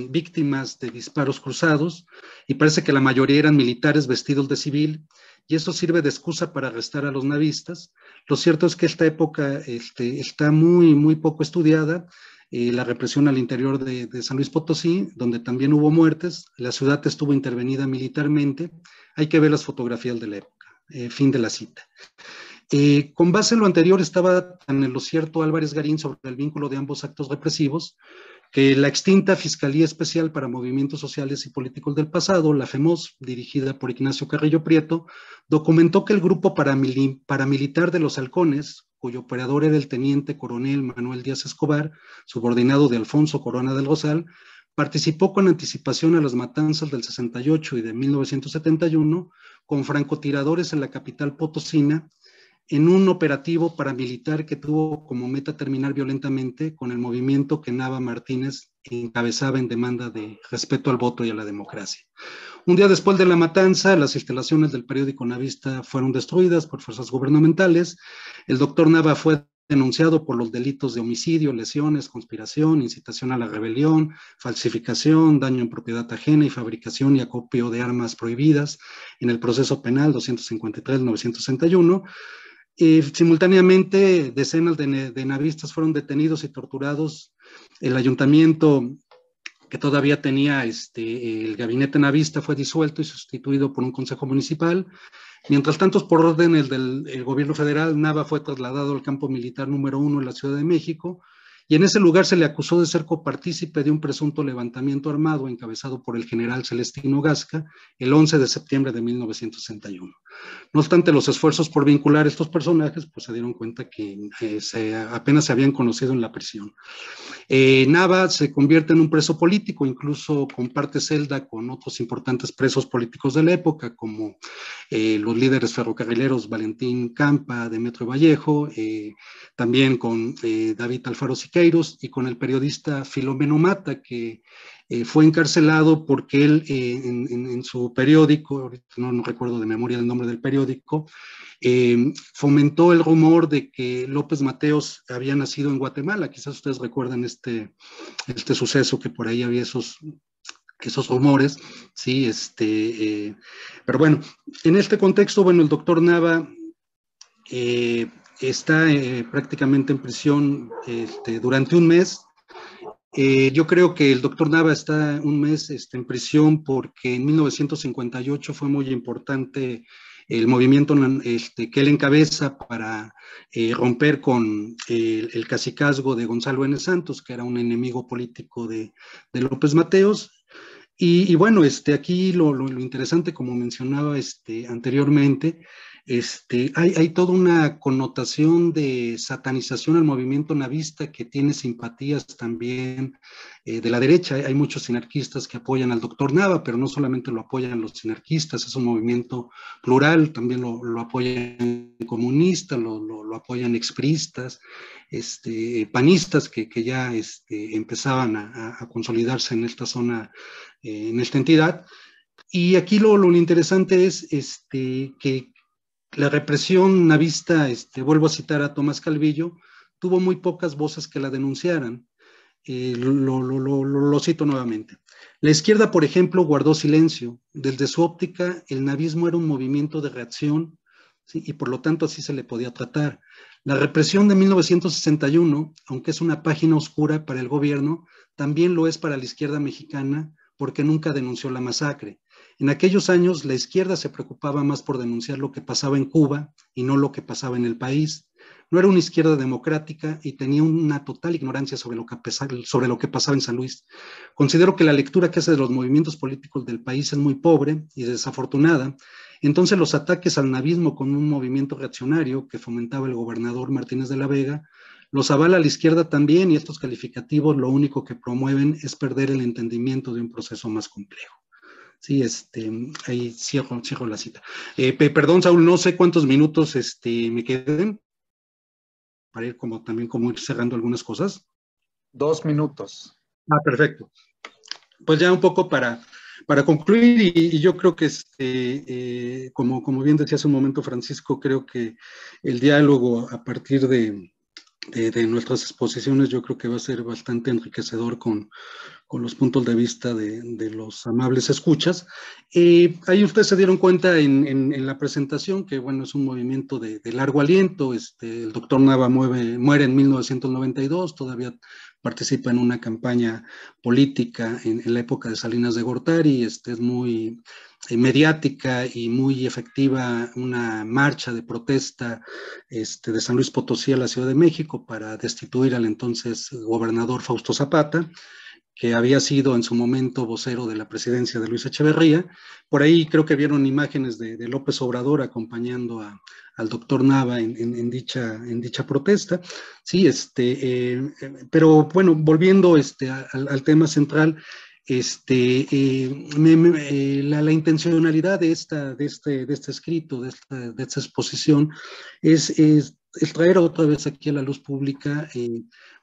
víctimas de disparos cruzados y parece que la mayoría eran militares vestidos de civil, y eso sirve de excusa para arrestar a los navistas. Lo cierto es que esta época está muy poco estudiada. La represión al interior de San Luis Potosí, donde también hubo muertes, la ciudad estuvo intervenida militarmente. Hay que ver las fotografías de la época. Fin de la cita. Con base en lo anterior, estaba tan en lo cierto Álvarez Garín sobre el vínculo de ambos actos represivos, que la extinta Fiscalía Especial para Movimientos Sociales y Políticos del Pasado, la FEMOS, dirigida por Ignacio Carrillo Prieto, documentó que el grupo paramilitar de los Halcones, cuyo operador era el teniente coronel Manuel Díaz Escobar, subordinado de Alfonso Corona del Rosal, participó con anticipación a las matanzas del 68 y de 1971 con francotiradores en la capital potosina, en un operativo paramilitar que tuvo como meta terminar violentamente con el movimiento que Nava Martínez encabezaba en demanda de respeto al voto y a la democracia. Un día después de la matanza, las instalaciones del periódico navista fueron destruidas por fuerzas gubernamentales. El doctor Nava fue denunciado por los delitos de homicidio, lesiones, conspiración, incitación a la rebelión, falsificación, daño en propiedad ajena y fabricación y acopio de armas prohibidas en el proceso penal 253-961. Simultáneamente, decenas de navistas fueron detenidos y torturados. El ayuntamiento, que todavía tenía el gabinete navista, fue disuelto y sustituido por un consejo municipal. Mientras tanto, por órdenes del gobierno federal, Nava fue trasladado al campo militar número 1 en la Ciudad de México, y en ese lugar se le acusó de ser copartícipe de un presunto levantamiento armado encabezado por el general Celestino Gasca el 11 de septiembre de 1961. No obstante los esfuerzos por vincular estos personajes, pues se dieron cuenta que apenas se habían conocido en la prisión. Nava se convierte en un preso político, incluso comparte celda con otros importantes presos políticos de la época, como los líderes ferrocarrileros Valentín Campa, Demetrio Vallejo, también con David Alfaro Siqueiros y con el periodista Filomeno Mata, que fue encarcelado porque él en su periódico, ahorita no recuerdo de memoria el nombre del periódico, fomentó el rumor de que López Mateos había nacido en Guatemala. Quizás ustedes recuerdan este suceso, que por ahí había esos rumores, sí, pero bueno, en este contexto, bueno, el doctor Nava está prácticamente en prisión durante un mes. Yo creo que el doctor Nava está un mes en prisión porque en 1958 fue muy importante el movimiento que él encabeza para romper con el cacicazgo de Gonzalo N. Santos, que era un enemigo político de López Mateos. Y bueno, aquí lo interesante, como mencionaba anteriormente, hay toda una connotación de satanización al movimiento navista que tiene simpatías también de la derecha. Hay muchos sinarquistas que apoyan al doctor Nava, pero no solamente lo apoyan los sinarquistas, es un movimiento plural, también lo apoyan comunistas, lo apoyan expriistas, panistas que ya empezaban a consolidarse en esta zona, en esta entidad. Y aquí lo interesante es que la represión navista, vuelvo a citar a Tomás Calvillo, tuvo muy pocas voces que la denunciaran. Lo cito nuevamente. La izquierda, por ejemplo, guardó silencio. Desde su óptica, el navismo era un movimiento de reacción, ¿sí? Y por lo tanto así se le podía tratar. La represión de 1961, aunque es una página oscura para el gobierno, también lo es para la izquierda mexicana, porque nunca denunció la masacre. En aquellos años la izquierda se preocupaba más por denunciar lo que pasaba en Cuba y no lo que pasaba en el país. No era una izquierda democrática y tenía una total ignorancia sobre lo que pasaba en San Luis. Considero que la lectura que hace de los movimientos políticos del país es muy pobre y desafortunada. Entonces los ataques al navismo con un movimiento reaccionario que fomentaba el gobernador Martínez de la Vega los avala la izquierda también, y estos calificativos lo único que promueven es perder el entendimiento de un proceso más complejo. Sí, ahí cierro la cita. Perdón, Saúl, no sé cuántos minutos me queden para ir también ir cerrando algunas cosas.
2 minutos.
Ah, perfecto. Pues ya un poco para concluir, y yo creo que como bien decía hace un momento Francisco, creo que el diálogo a partir de nuestras exposiciones yo creo que va a ser bastante enriquecedor con los puntos de vista de los amables escuchas. Ahí ustedes se dieron cuenta en la presentación que, bueno, es un movimiento de largo aliento. El doctor Nava muere en 1992, todavía participa en una campaña política en la época de Salinas de Gortari. Es muy mediática y muy efectiva una marcha de protesta de San Luis Potosí a la Ciudad de México para destituir al entonces gobernador Fausto Zapata, que había sido en su momento vocero de la presidencia de Luis Echeverría. Por ahí creo que vieron imágenes de López Obrador acompañando al doctor Nava en dicha protesta. Sí, pero bueno, volviendo al tema central, la intencionalidad de este escrito, de esta exposición, es traer otra vez aquí a la luz pública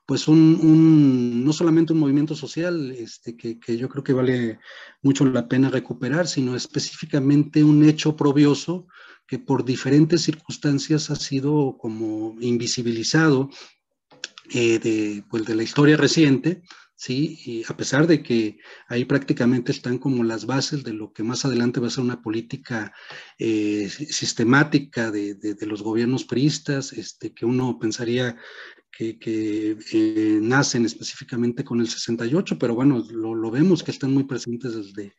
pues no solamente un movimiento social que yo creo que vale mucho la pena recuperar, sino específicamente un hecho probioso que por diferentes circunstancias ha sido como invisibilizado de la historia reciente, ¿sí? Y a pesar de que ahí prácticamente están como las bases de lo que más adelante va a ser una política sistemática de los gobiernos priistas, que uno pensaría que nacen específicamente con el 68, pero bueno, lo vemos que están muy presentes desde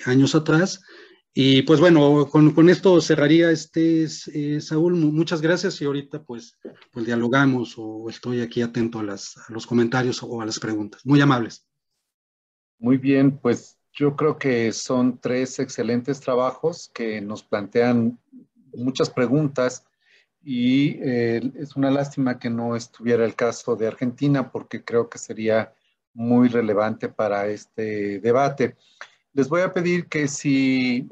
años atrás. Y pues bueno, con esto cerraría Saúl, muchas gracias, y ahorita pues dialogamos, o estoy aquí atento a los comentarios o a las preguntas. Muy amables.
Muy bien, pues yo creo que son 3 excelentes trabajos que nos plantean muchas preguntas, y es una lástima que no estuviera el caso de Argentina, porque creo que sería muy relevante para este debate. Les voy a pedir que si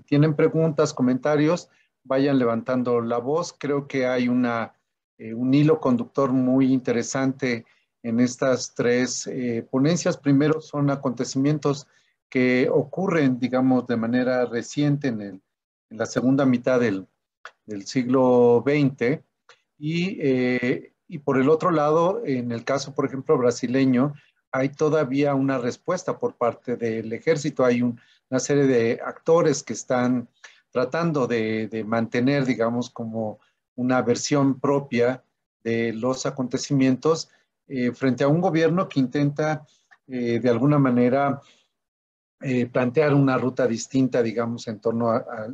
tienen preguntas, comentarios, vayan levantando la voz. Creo que hay un hilo conductor muy interesante en estas 3 ponencias. Primero son acontecimientos que ocurren, digamos, de manera reciente en la segunda mitad del siglo XX, y por el otro lado, en el caso, por ejemplo, brasileño, hay todavía una respuesta por parte del ejército. Hay una serie de actores que están tratando de mantener, digamos, como una versión propia de los acontecimientos frente a un gobierno que intenta de alguna manera plantear una ruta distinta, digamos, en torno a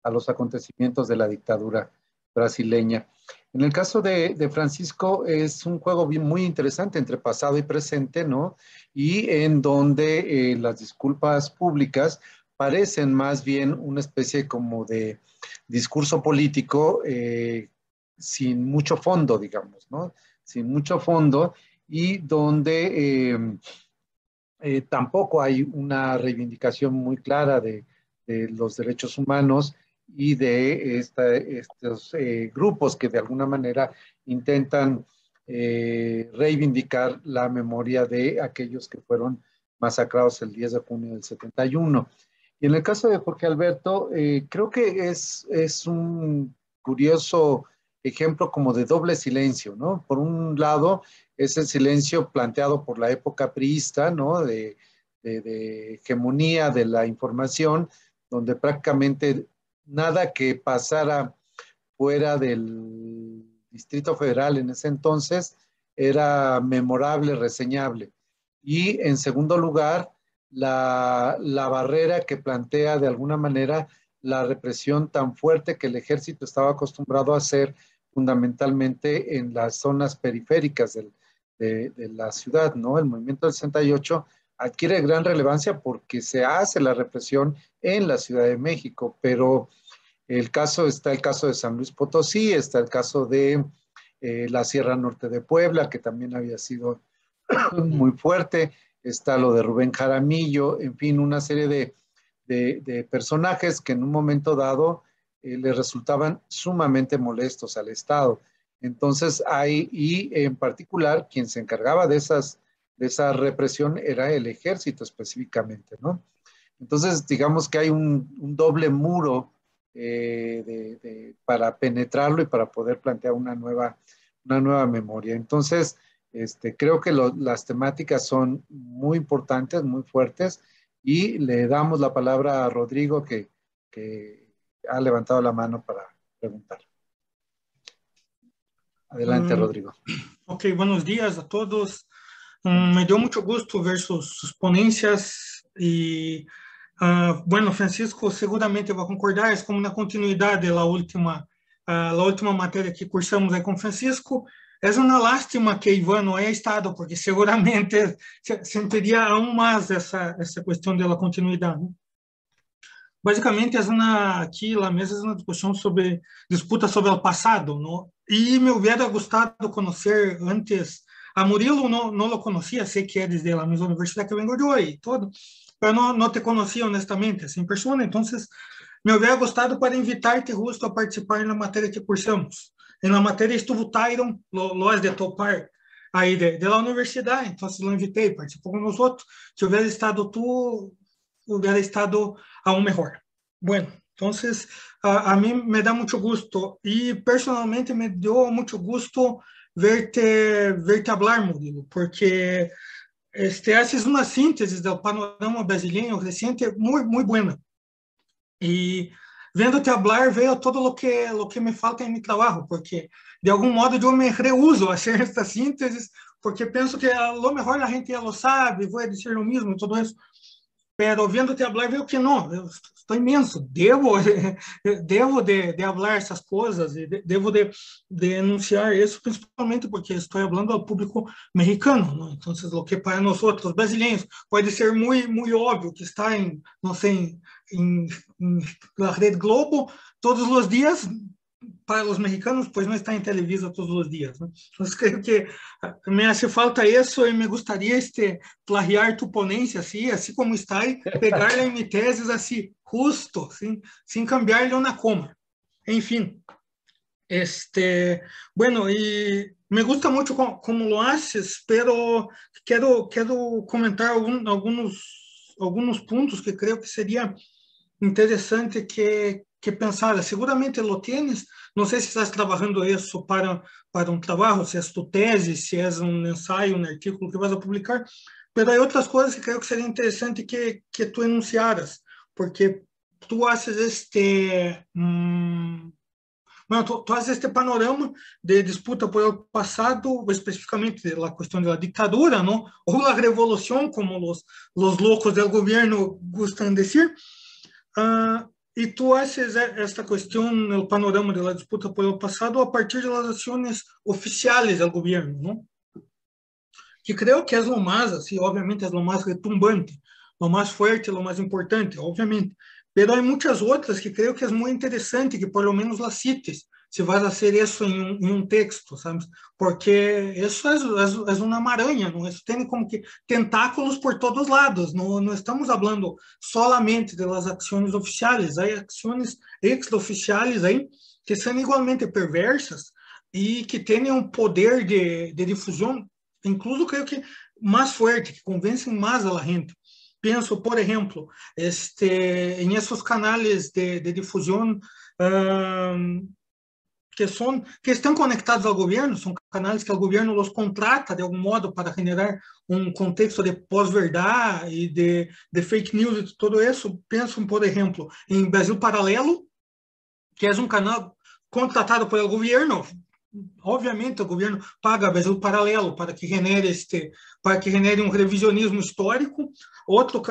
los acontecimientos de la dictadura brasileña. En el caso de Francisco, es un juego muy interesante entre pasado y presente, ¿no? Y en donde las disculpas públicas parecen más bien una especie como de discurso político sin mucho fondo, digamos, ¿no? Sin mucho fondo, y donde tampoco hay una reivindicación muy clara de los derechos humanos y de estos grupos que de alguna manera intentan reivindicar la memoria de aquellos que fueron masacrados el 10 de junio del 71. Y en el caso de Jorge Alberto, creo que es un curioso ejemplo como de doble silencio, ¿no? Por un lado, es el silencio planteado por la época priista, ¿no? De hegemonía de la información, donde prácticamente nada que pasara fuera del Distrito Federal en ese entonces era memorable, reseñable. Y en segundo lugar, la barrera que plantea de alguna manera la represión tan fuerte que el ejército estaba acostumbrado a hacer fundamentalmente en las zonas periféricas de la ciudad, ¿no? El movimiento del 68 adquiere gran relevancia porque se hace la represión en la Ciudad de México, pero está el caso de San Luis Potosí, está el caso de la Sierra Norte de Puebla, que también había sido muy fuerte, está lo de Rubén Jaramillo, en fin, una serie de personajes que en un momento dado le resultaban sumamente molestos al Estado. Entonces y en particular quien se encargaba de esa represión era el ejército específicamente, ¿no? Entonces digamos que hay un doble muro para penetrarlo y para poder plantear una nueva memoria. Entonces, creo que las temáticas son muy importantes, muy fuertes, y le damos la palabra a Rodrigo, que ha levantado la mano para preguntar. Adelante, Rodrigo.
Ok, buenos días a todos. Me dio mucho gusto ver sus ponencias y, bueno, Francisco seguramente va a concordar, es como una continuidad de la última matéria que cursamos aí com Francisco. É uma lástima que Iván não haya estado, porque seguramente sentiria aún mais essa questão da continuidade. Basicamente, aqui na mesa é uma discussão sobre disputa sobre o passado, não? E me hubiera gustado conhecer antes a Murilo, não lo conhecia, sei que é desde a mesma universidade que eu vengo de hoje e todo, mas não te conhecia honestamente, assim, em pessoa, então me hubiera gostado para invitar-te justo a participar na matéria que cursamos. Na matéria estuvo Tyron, los de topar aí de la universidade, então lo invitei, participou com nós outros. Se hubiera estado tu, hubiera estado aún mejor. Bueno, entonces a mí me da mucho gusto y personalmente me dio mucho gusto verte hablar, Murilo, porque haces una síntesis del panorama brasileño reciente muy buena. E vendo-te hablar veio todo lo que me falta em meu trabalho, porque de algum modo eu me reuso a hacer estas sínteses, porque penso que a lo mejor a gente já lo sabe, vou dizer o mesmo e tudo isso. Pero vendo-te hablar veio que não, eu estou imenso, devo de hablar essas coisas, devo de enunciar isso, principalmente porque estou falando ao público mexicano, não? Então, o que para nós outros brasileiros pode ser muito óbvio, que está não sei, na Rede Globo todos os dias, para os mexicanos, pois não está em Televisa todos os dias, né? Então, creio que me hace falta isso e me gostaria plagiar tu ponência, assim como está, e pegar-la em minhas teses, assim, justo, sem cambiar-lhe uma coma. Enfim, bueno, e me gusta muito como lo haces, pero quero comentar alguns pontos que creio que seria interessante que pensar. Seguramente lo tienes, não sei se estás trabalhando isso para um trabalho, se é tu tese, se é um ensaio, um artículo que vas a publicar, mas há outras coisas que creio que seria interessante que tu enunciaras, porque tu haces tu haces este panorama de disputa por el passado, especificamente da questão da ditadura, não? Ou da revolução, como os loucos do governo gostam de dizer. E tu haces esta questão, o panorama da disputa por el passado, a partir das ações oficiais do governo, não? Que creio que é o mais, assim, obviamente, é o mais retumbante, o mais forte, o mais importante, obviamente. Mas há muitas outras que creio que é muito interessante que, por lo menos, las cites, se vas a hacer isso em um texto, sabe? Porque isso é uma maranha, não? Isso tem como que tentáculos por todos os lados. Não estamos falando solamente das ações oficiais, há ações extraoficiais aí que são igualmente perversas e que têm um poder de difusão, incluso creio que mais forte, que convencem mais a gente. Penso, por exemplo, em esses canais de difusão que estão conectados ao governo, são canais que o governo os contrata de algum modo para generar um contexto de pós-verdade e de fake news e tudo isso. Penso, por exemplo, em Brasil Paralelo, que é um canal contratado pelo governo, obviamente, o governo paga Brasil Paralelo para que genere um revisionismo histórico. Outro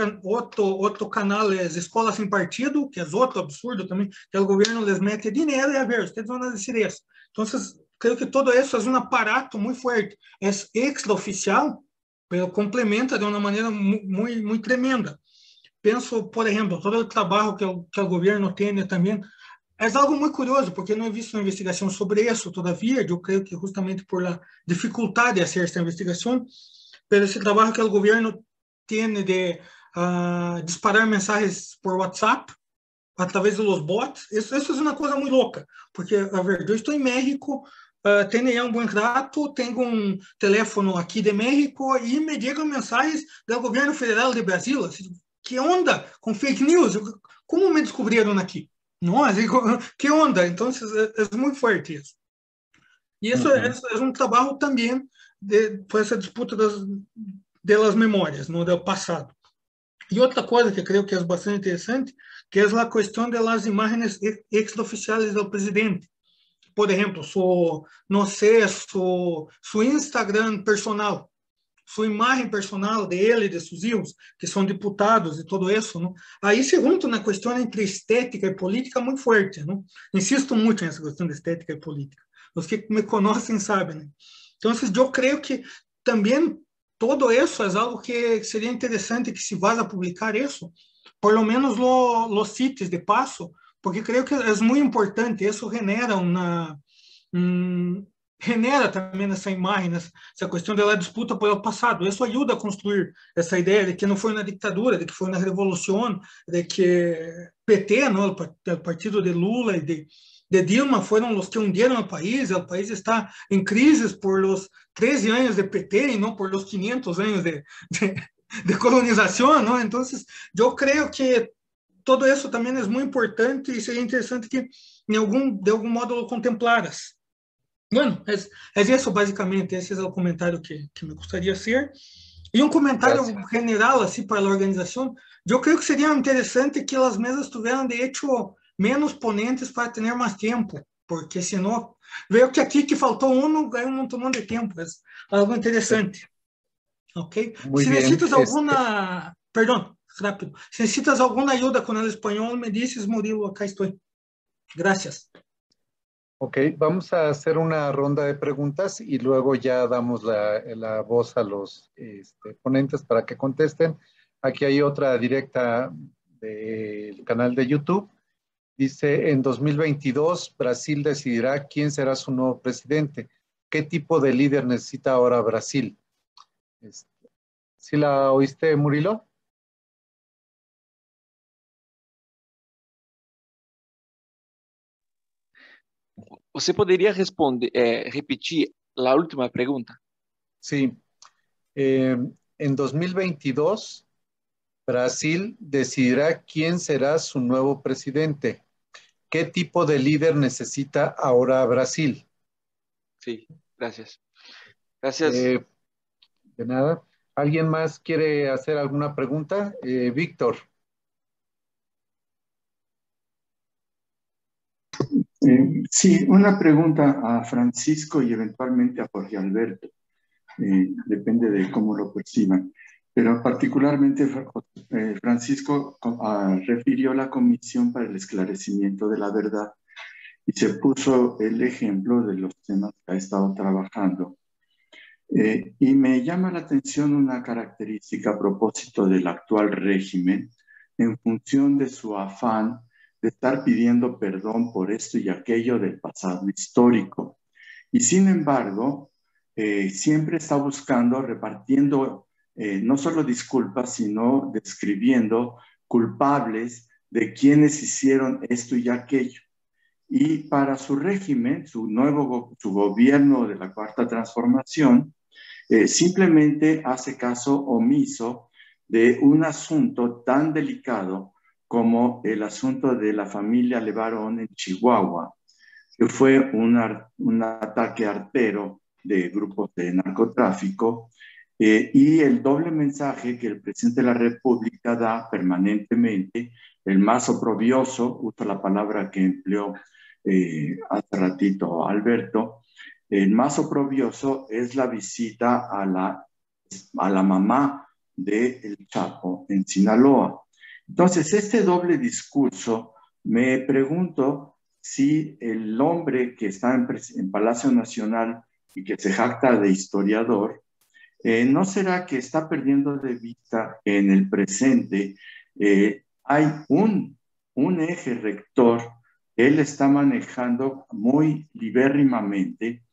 canal é as Escolas Sem Partido, que é outro absurdo também, que o governo les mete dinheiro e a ver, ustedes van a decir eso. Entonces, creo que todo eso es un aparato muy fuerte. Es extraoficial, pero complementa de uma maneira muito tremenda. Penso, por exemplo, todo o trabalho que o governo tem também. É algo muito curioso, porque não he visto uma investigação sobre isso, todavia, eu creio que justamente por la dificuldade de fazer essa investigação, pero esse trabalho que o governo tem de disparar mensagens por WhatsApp, através dos bots, isso é uma coisa muito louca, porque, a ver, eu estou em México, tenho um bom rato, tenho um telefone aqui de México e me chegam mensagens do governo federal de Brasil, assim, que onda com fake news, como me descobriram aqui? Não, assim, que onda? Então, é muito forte isso. E isso é um trabalho também por essa disputa das memórias, no do passado. E outra coisa que eu creio que é bastante interessante, que é a questão das imagens extraoficiais do presidente. Por exemplo, não sei, seu Instagram personal, sua imagem personal dele, de seus filhos, que são deputados e tudo isso, não? Aí se junta na questão entre estética e política muito forte, não? Insisto muito nessa questão de estética e política. Os que me conhecem sabem, né? Então, eu creio que também todo isso é algo que seria interessante que se vá a publicar isso, por lo menos los sitios de paso, porque creio que é muito importante, isso genera também essa imagem, essa questão da disputa pelo passado. Isso ajuda a construir essa ideia de que não foi na ditadura, de que foi na revolução, de que PT, não, o partido de Lula e de Dilma foram os que hundiram o país está em crise por os 13 anos de PT e não por os 500 anos de colonização, não? Então, eu creio que todo isso também é muito importante e seria interessante que, de algum modo, lo contemplaras. Bueno, é isso basicamente, esse é o comentário que me gostaria de ser. E um comentário general, assim, para a organização, eu creio que seria interessante que as mesas tivessem, de hecho, menos ponentes para ter mais tempo, porque senão, veio que aqui que faltou ganhou um montão de tempo, é algo interessante. Ok?
Muy
se
bien.
necessitas alguma... Perdão, rápido. Se necessitas alguma ajuda com o espanhol, me dices, Murilo, acá estou. Gracias.
Ok, vamos a hacer una ronda de preguntas y luego ya damos la voz a los ponentes para que contesten. Aquí hay otra directa del canal de YouTube. Dice, en 2022 Brasil decidirá quién será su nuevo presidente. ¿Qué tipo de líder necesita ahora Brasil? ¿Sí la oíste, Murilo?
¿Você poderia repetir la última pregunta?
Sí. En 2022, Brasil decidirá quién será su nuevo presidente. ¿Qué tipo de líder necesita ahora Brasil?
Sí, gracias. Gracias.
De nada. ¿Alguien más quiere hacer alguna pregunta? Víctor.
Sí, una pregunta a Francisco y eventualmente a Jorge Alberto. Depende de cómo lo perciban. Pero particularmente Francisco refirió la Comisión para el Esclarecimiento de la Verdad y se puso el ejemplo de los temas que ha estado trabajando. Y me llama la atención una característica a propósito del actual régimen en función de su afán de estar pidiendo perdón por esto y aquello del pasado histórico. Y sin embargo, siempre está buscando, repartiendo no solo disculpas, sino describiendo culpables de quienes hicieron esto y aquello. Y para su régimen, su gobierno de la Cuarta Transformación, simplemente hace caso omiso de un asunto tan delicado como el asunto de la familia Levarón en Chihuahua, que fue un ataque artero de grupos de narcotráfico, y el doble mensaje que el presidente de la República da permanentemente, el más oprobioso, uso la palabra que empleó hace ratito Alberto, El más oprobioso es la visita a la mamá del Chapo en Sinaloa. Entonces, este doble discurso, me pregunto si el hombre que está en Palacio Nacional y que se jacta de historiador, ¿no será que está perdiendo de vista que en el presente hay un eje rector que él está manejando muy libérrimamente,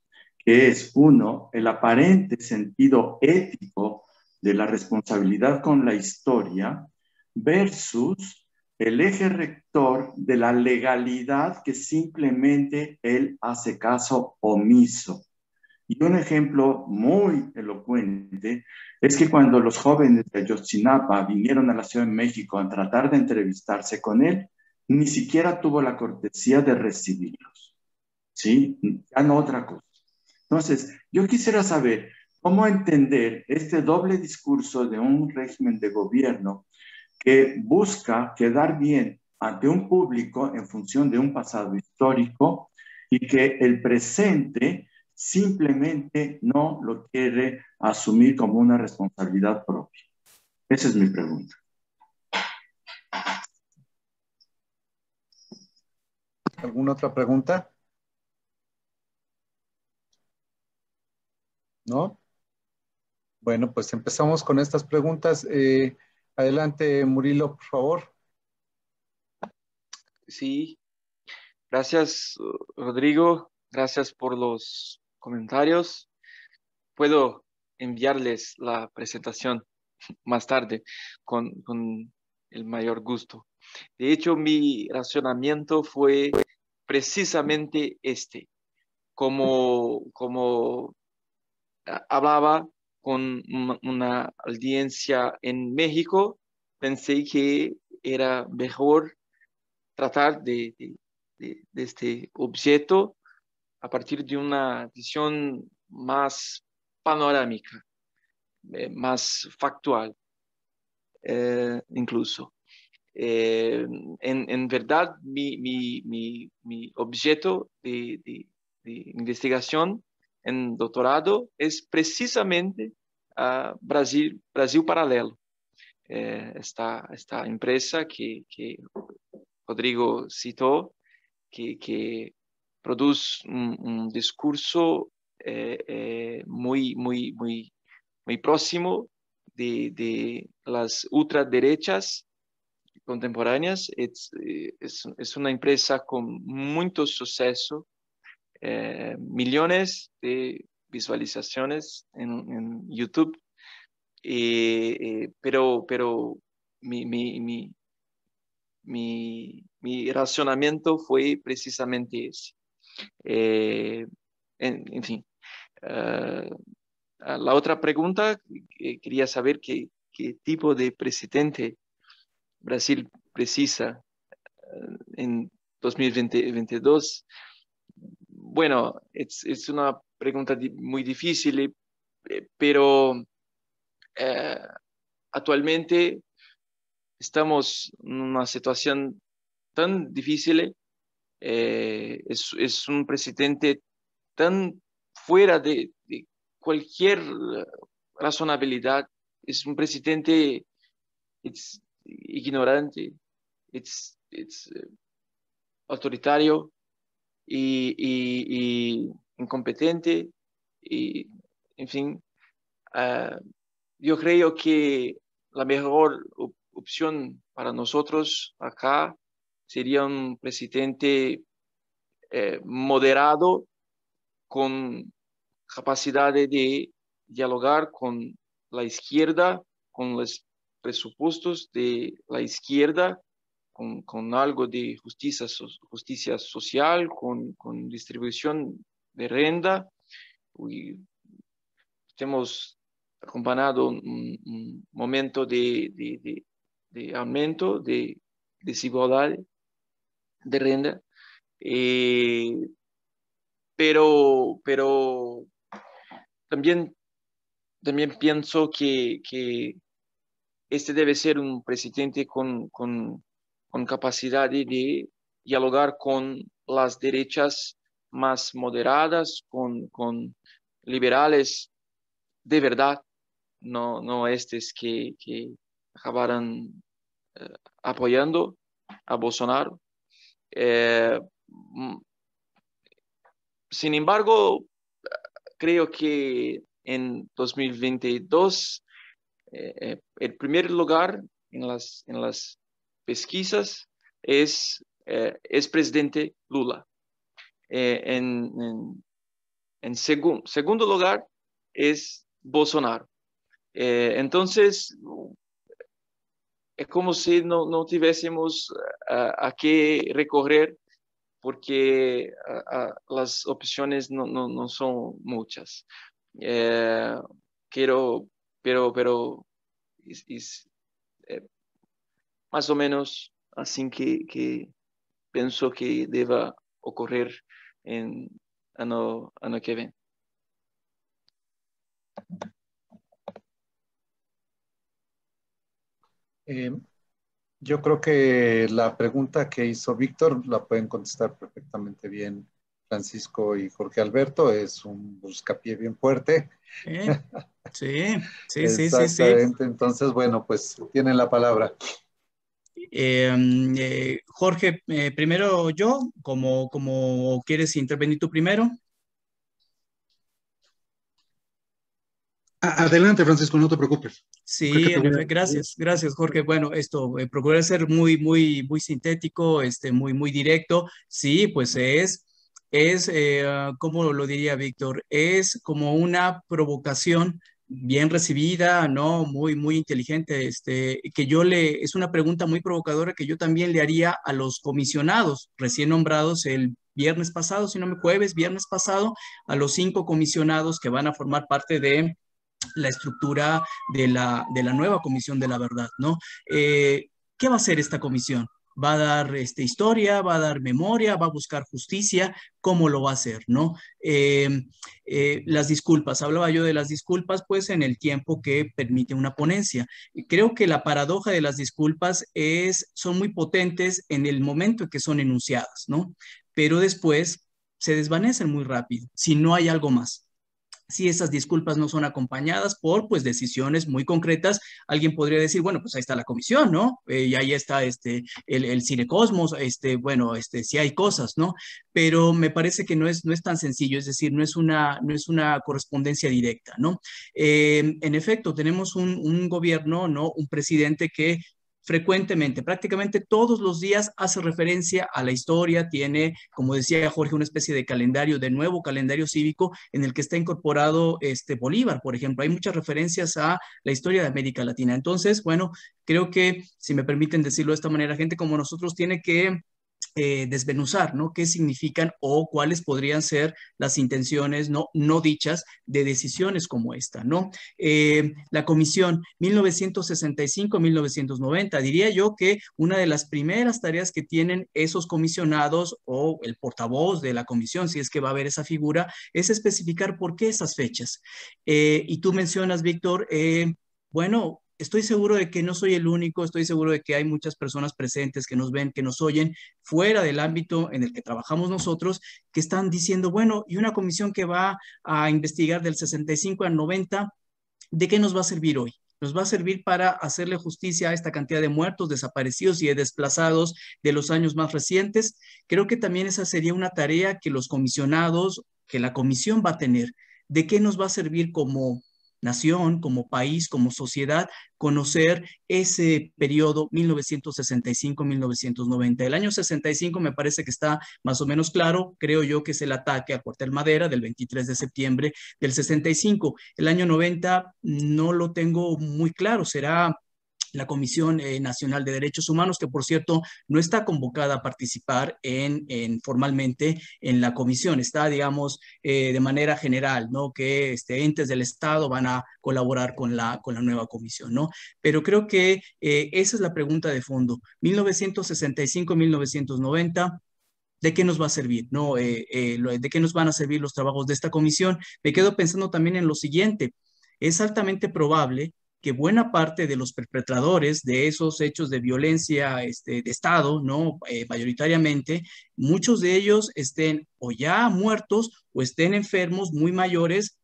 que es uno, el aparente sentido ético de la responsabilidad con la historia versus el eje rector de la legalidad que simplemente él hace caso omiso? Y un ejemplo muy elocuente es que cuando los jóvenes de Ayotzinapa vinieron a la Ciudad de México a tratar de entrevistarse con él, ni siquiera tuvo la cortesía de recibirlos. ¿Sí? Ya no otra cosa. Entonces, yo quisiera saber cómo entender este doble discurso de un régimen de gobierno que busca quedar bien ante un público en función de un pasado histórico y que el presente simplemente no lo quiere asumir como una responsabilidad propia. Esa es mi pregunta.
¿Alguna otra pregunta? ¿No? Bueno, pues empezamos con estas preguntas. Adelante, Murilo, por favor.
Sí, gracias, Rodrigo. Gracias por los comentarios. Puedo enviarles la presentación más tarde con el mayor gusto. De hecho, mi razonamiento fue precisamente este. Como hablaba con una audiencia en México, pensé que era mejor tratar de este objeto a partir de una visión más panorámica, más factual, incluso. En verdad, mi objeto de investigación en doctorado es precisamente Brasil Paralelo. Esta empresa que Rodrigo citó, que produce un discurso muy próximo de las ultraderechas contemporâneas. Es una empresa con mucho suceso, millones de visualizaciones en YouTube, pero mi razonamiento fue precisamente ese. En fin, la otra pregunta, quería saber qué tipo de presidente Brasil precisa en 2022. Bueno, es una pregunta muy difícil, pero actualmente estamos en una situación tan difícil. Es un presidente tan fuera de cualquier razonabilidad. Es un presidente ignorante, es autoritario y incompetente. Y, en fin, yo creo que la mejor opción para nosotros acá sería un presidente moderado, con capacidad de dialogar con la izquierda, con los presupuestos de la izquierda, con algo de justicia social, con distribución de renta. Hemos acompañado un momento de aumento de desigualdad de renta, pero también pienso que este debe ser un presidente con capacidad de dialogar con las derechas más moderadas, con liberales de verdad, no estos que acabaran apoyando a Bolsonaro. Sin embargo, creo que en 2022 el primer lugar en las pesquisas es presidente Lula. En segundo lugar es Bolsonaro. Entonces, es como si no tuviésemos a qué recorrer, porque las opciones no son muchas. Pero es más o menos así que pienso que deba ocurrir en año que viene.
Yo creo que la pregunta que hizo Víctor la pueden contestar perfectamente bien Francisco y Jorge Alberto. Es un buscapié bien fuerte.
Sí.
Exactamente. Entonces, bueno, pues tienen la palabra.
Jorge, primero yo, como quieres intervenir tú primero.
Adelante, Francisco, no te preocupes.
Sí, gracias, Jorge. Bueno, esto procura ser muy sintético, muy directo. Sí, pues ¿cómo lo diría Víctor? Es como una provocación bien recibida, ¿no? Muy inteligente, es una pregunta muy provocadora que yo también le haría a los comisionados recién nombrados el viernes pasado, si no me jueves, viernes pasado, a los 5 comisionados que van a formar parte de la estructura de la nueva Comisión de la Verdad, ¿no? ¿Qué va a hacer esta comisión? ¿Va a dar historia? ¿Va a dar memoria? ¿Va a buscar justicia? ¿Cómo lo va a hacer, no? Las disculpas, hablaba yo de las disculpas, pues en el tiempo que permite una ponencia. Creo que la paradoja de las disculpas son muy potentes en el momento en que son enunciadas, ¿no? Pero después se desvanecen muy rápido si no hay algo más. Si esas disculpas no son acompañadas por pues decisiones muy concretas, alguien podría decir, bueno, pues ahí está la comisión, ¿no? Y ahí está el Cinecosmos, bueno, sí hay cosas, ¿no? Pero me parece que no es tan sencillo, es decir, no es una correspondencia directa, ¿no? En efecto, tenemos un gobierno, ¿no? Un presidente que frecuentemente, prácticamente todos los días hace referencia a la historia, tiene, como decía Jorge, una especie de calendario, de nuevo calendario cívico en el que está incorporado Bolívar, por ejemplo. Hay muchas referencias a la historia de América Latina. Entonces, bueno, creo que, si me permiten decirlo de esta manera, gente como nosotros tiene que desmenuzar, ¿no? ¿Qué significan o cuáles podrían ser las intenciones no dichas de decisiones como esta, ¿no? La comisión 1965-1990, diría yo que una de las primeras tareas que tienen esos comisionados o el portavoz de la comisión, si es que va a haber esa figura, es especificar por qué esas fechas. Y tú mencionas, Víctor, bueno, estoy seguro de que no soy el único, estoy seguro de que hay muchas personas presentes que nos ven, que nos oyen, fuera del ámbito en el que trabajamos nosotros, que están diciendo, bueno, y una comisión que va a investigar del 65 al 90, ¿de qué nos va a servir hoy? Nos va a servir para hacerle justicia a esta cantidad de muertos, desaparecidos y de desplazados de los años más recientes. Creo que también esa sería una tarea que los comisionados, que la comisión va a tener. ¿De qué nos va a servir como nación, como país, como sociedad, conocer ese periodo 1965-1990? El año 65 me parece que está más o menos claro, creo yo que es el ataque al cuartel Madera del 23 de septiembre del 65. El año 90 no lo tengo muy claro, será la Comisión Nacional de Derechos Humanos, que por cierto no está convocada a participar formalmente en la comisión, está, digamos, de manera general, ¿no? Que entes del Estado van a colaborar con la nueva comisión, ¿no? Pero creo que esa es la pregunta de fondo. 1965-1990. ¿De qué nos va a servir? ¿No? ¿De qué nos van a servir los trabajos de esta comisión? Me quedo pensando también en lo siguiente. Es altamente probable que buena parte de los perpetradores de esos hechos de violencia de Estado, ¿no? Mayoritariamente, muchos de ellos estén o ya muertos o estén enfermos muy mayores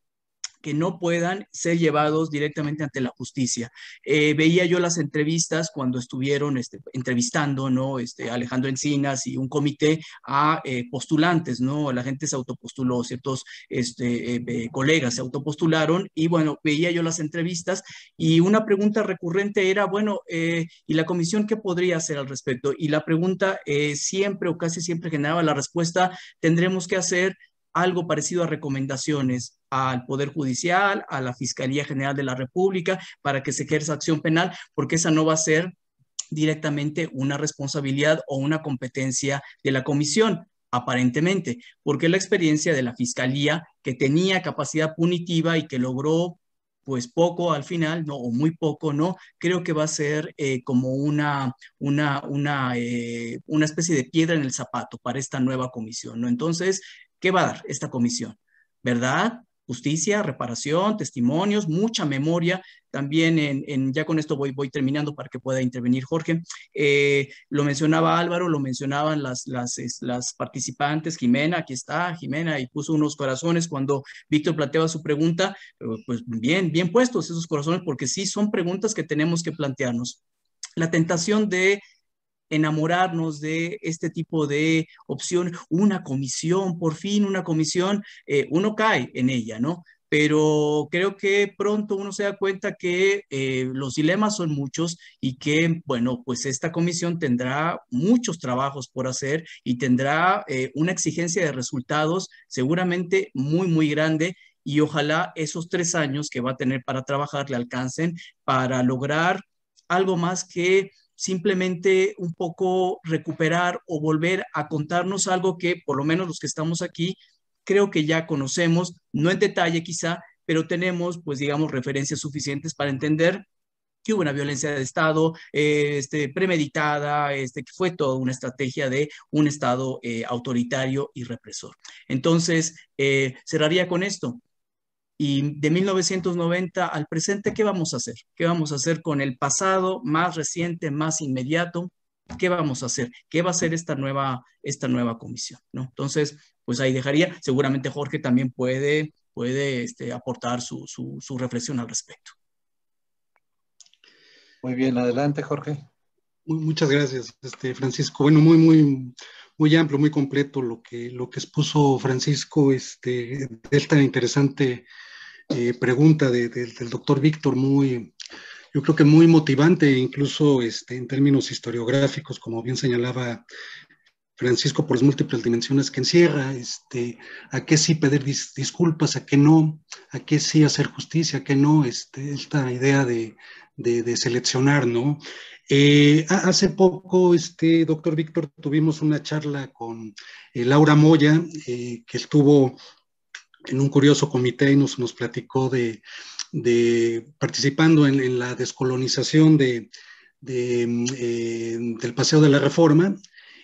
que no puedan ser llevados directamente ante la justicia. Veía yo las entrevistas cuando estuvieron entrevistando, ¿no? Alejandro Encinas y un comité a postulantes, ¿no? La gente se autopostuló, ciertos colegas se autopostularon y bueno, veía yo las entrevistas y una pregunta recurrente era, bueno, ¿y la comisión qué podría hacer al respecto? Y la pregunta siempre o casi siempre generaba la respuesta, tendremos que hacer algo parecido a recomendaciones al Poder Judicial, a la Fiscalía General de la República, para que se ejerza acción penal, porque esa no va a ser directamente una responsabilidad o una competencia de la comisión, aparentemente, porque la experiencia de la Fiscalía, que tenía capacidad punitiva y que logró pues poco al final, no, o muy poco, no, creo que va a ser como una especie de piedra en el zapato para esta nueva comisión, ¿no? Entonces, ¿qué va a dar esta comisión? ¿Verdad? Justicia, reparación, testimonios, mucha memoria. También ya con esto voy terminando para que pueda intervenir Jorge. Lo mencionaba Álvaro, lo mencionaban las participantes, Jimena, aquí está Jimena, y puso unos corazones cuando Víctor planteaba su pregunta, pues bien puestos esos corazones, porque sí son preguntas que tenemos que plantearnos. La tentación de enamorarnos de este tipo de opción, una comisión, por fin una comisión, uno cae en ella, ¿no? Pero creo que pronto uno se da cuenta que los dilemas son muchos y que, bueno, pues esta comisión tendrá muchos trabajos por hacer y tendrá una exigencia de resultados seguramente muy grande y ojalá esos 3 años que va a tener para trabajar le alcancen para lograr algo más que simplemente un poco recuperar o volver a contarnos algo que por lo menos los que estamos aquí creo que ya conocemos, no en detalle quizá, pero tenemos pues digamos referencias suficientes para entender que hubo una violencia de Estado premeditada, que fue toda una estrategia de un Estado autoritario y represor. Entonces, cerraría con esto. Y de 1990 al presente, ¿qué vamos a hacer? ¿Qué vamos a hacer con el pasado más reciente, más inmediato? ¿Qué vamos a hacer? ¿Qué va a hacer esta nueva comisión? ¿No? Entonces, pues ahí dejaría. Seguramente Jorge también puede aportar su reflexión al respecto.
Muy bien, adelante, Jorge.
Muchas gracias, Francisco. Bueno, muy amplio, muy completo lo que expuso Francisco, de esta interesante pregunta del doctor Víctor, yo creo que muy motivante, incluso en términos historiográficos, como bien señalaba Francisco, por las múltiples dimensiones que encierra, a qué sí pedir disculpas, a qué no, a qué sí hacer justicia, a qué no, esta idea de seleccionar, ¿no? Hace poco, doctor Víctor, tuvimos una charla con Laura Moya, que estuvo en un curioso comité y nos platicó de participando en la descolonización del Paseo de la Reforma,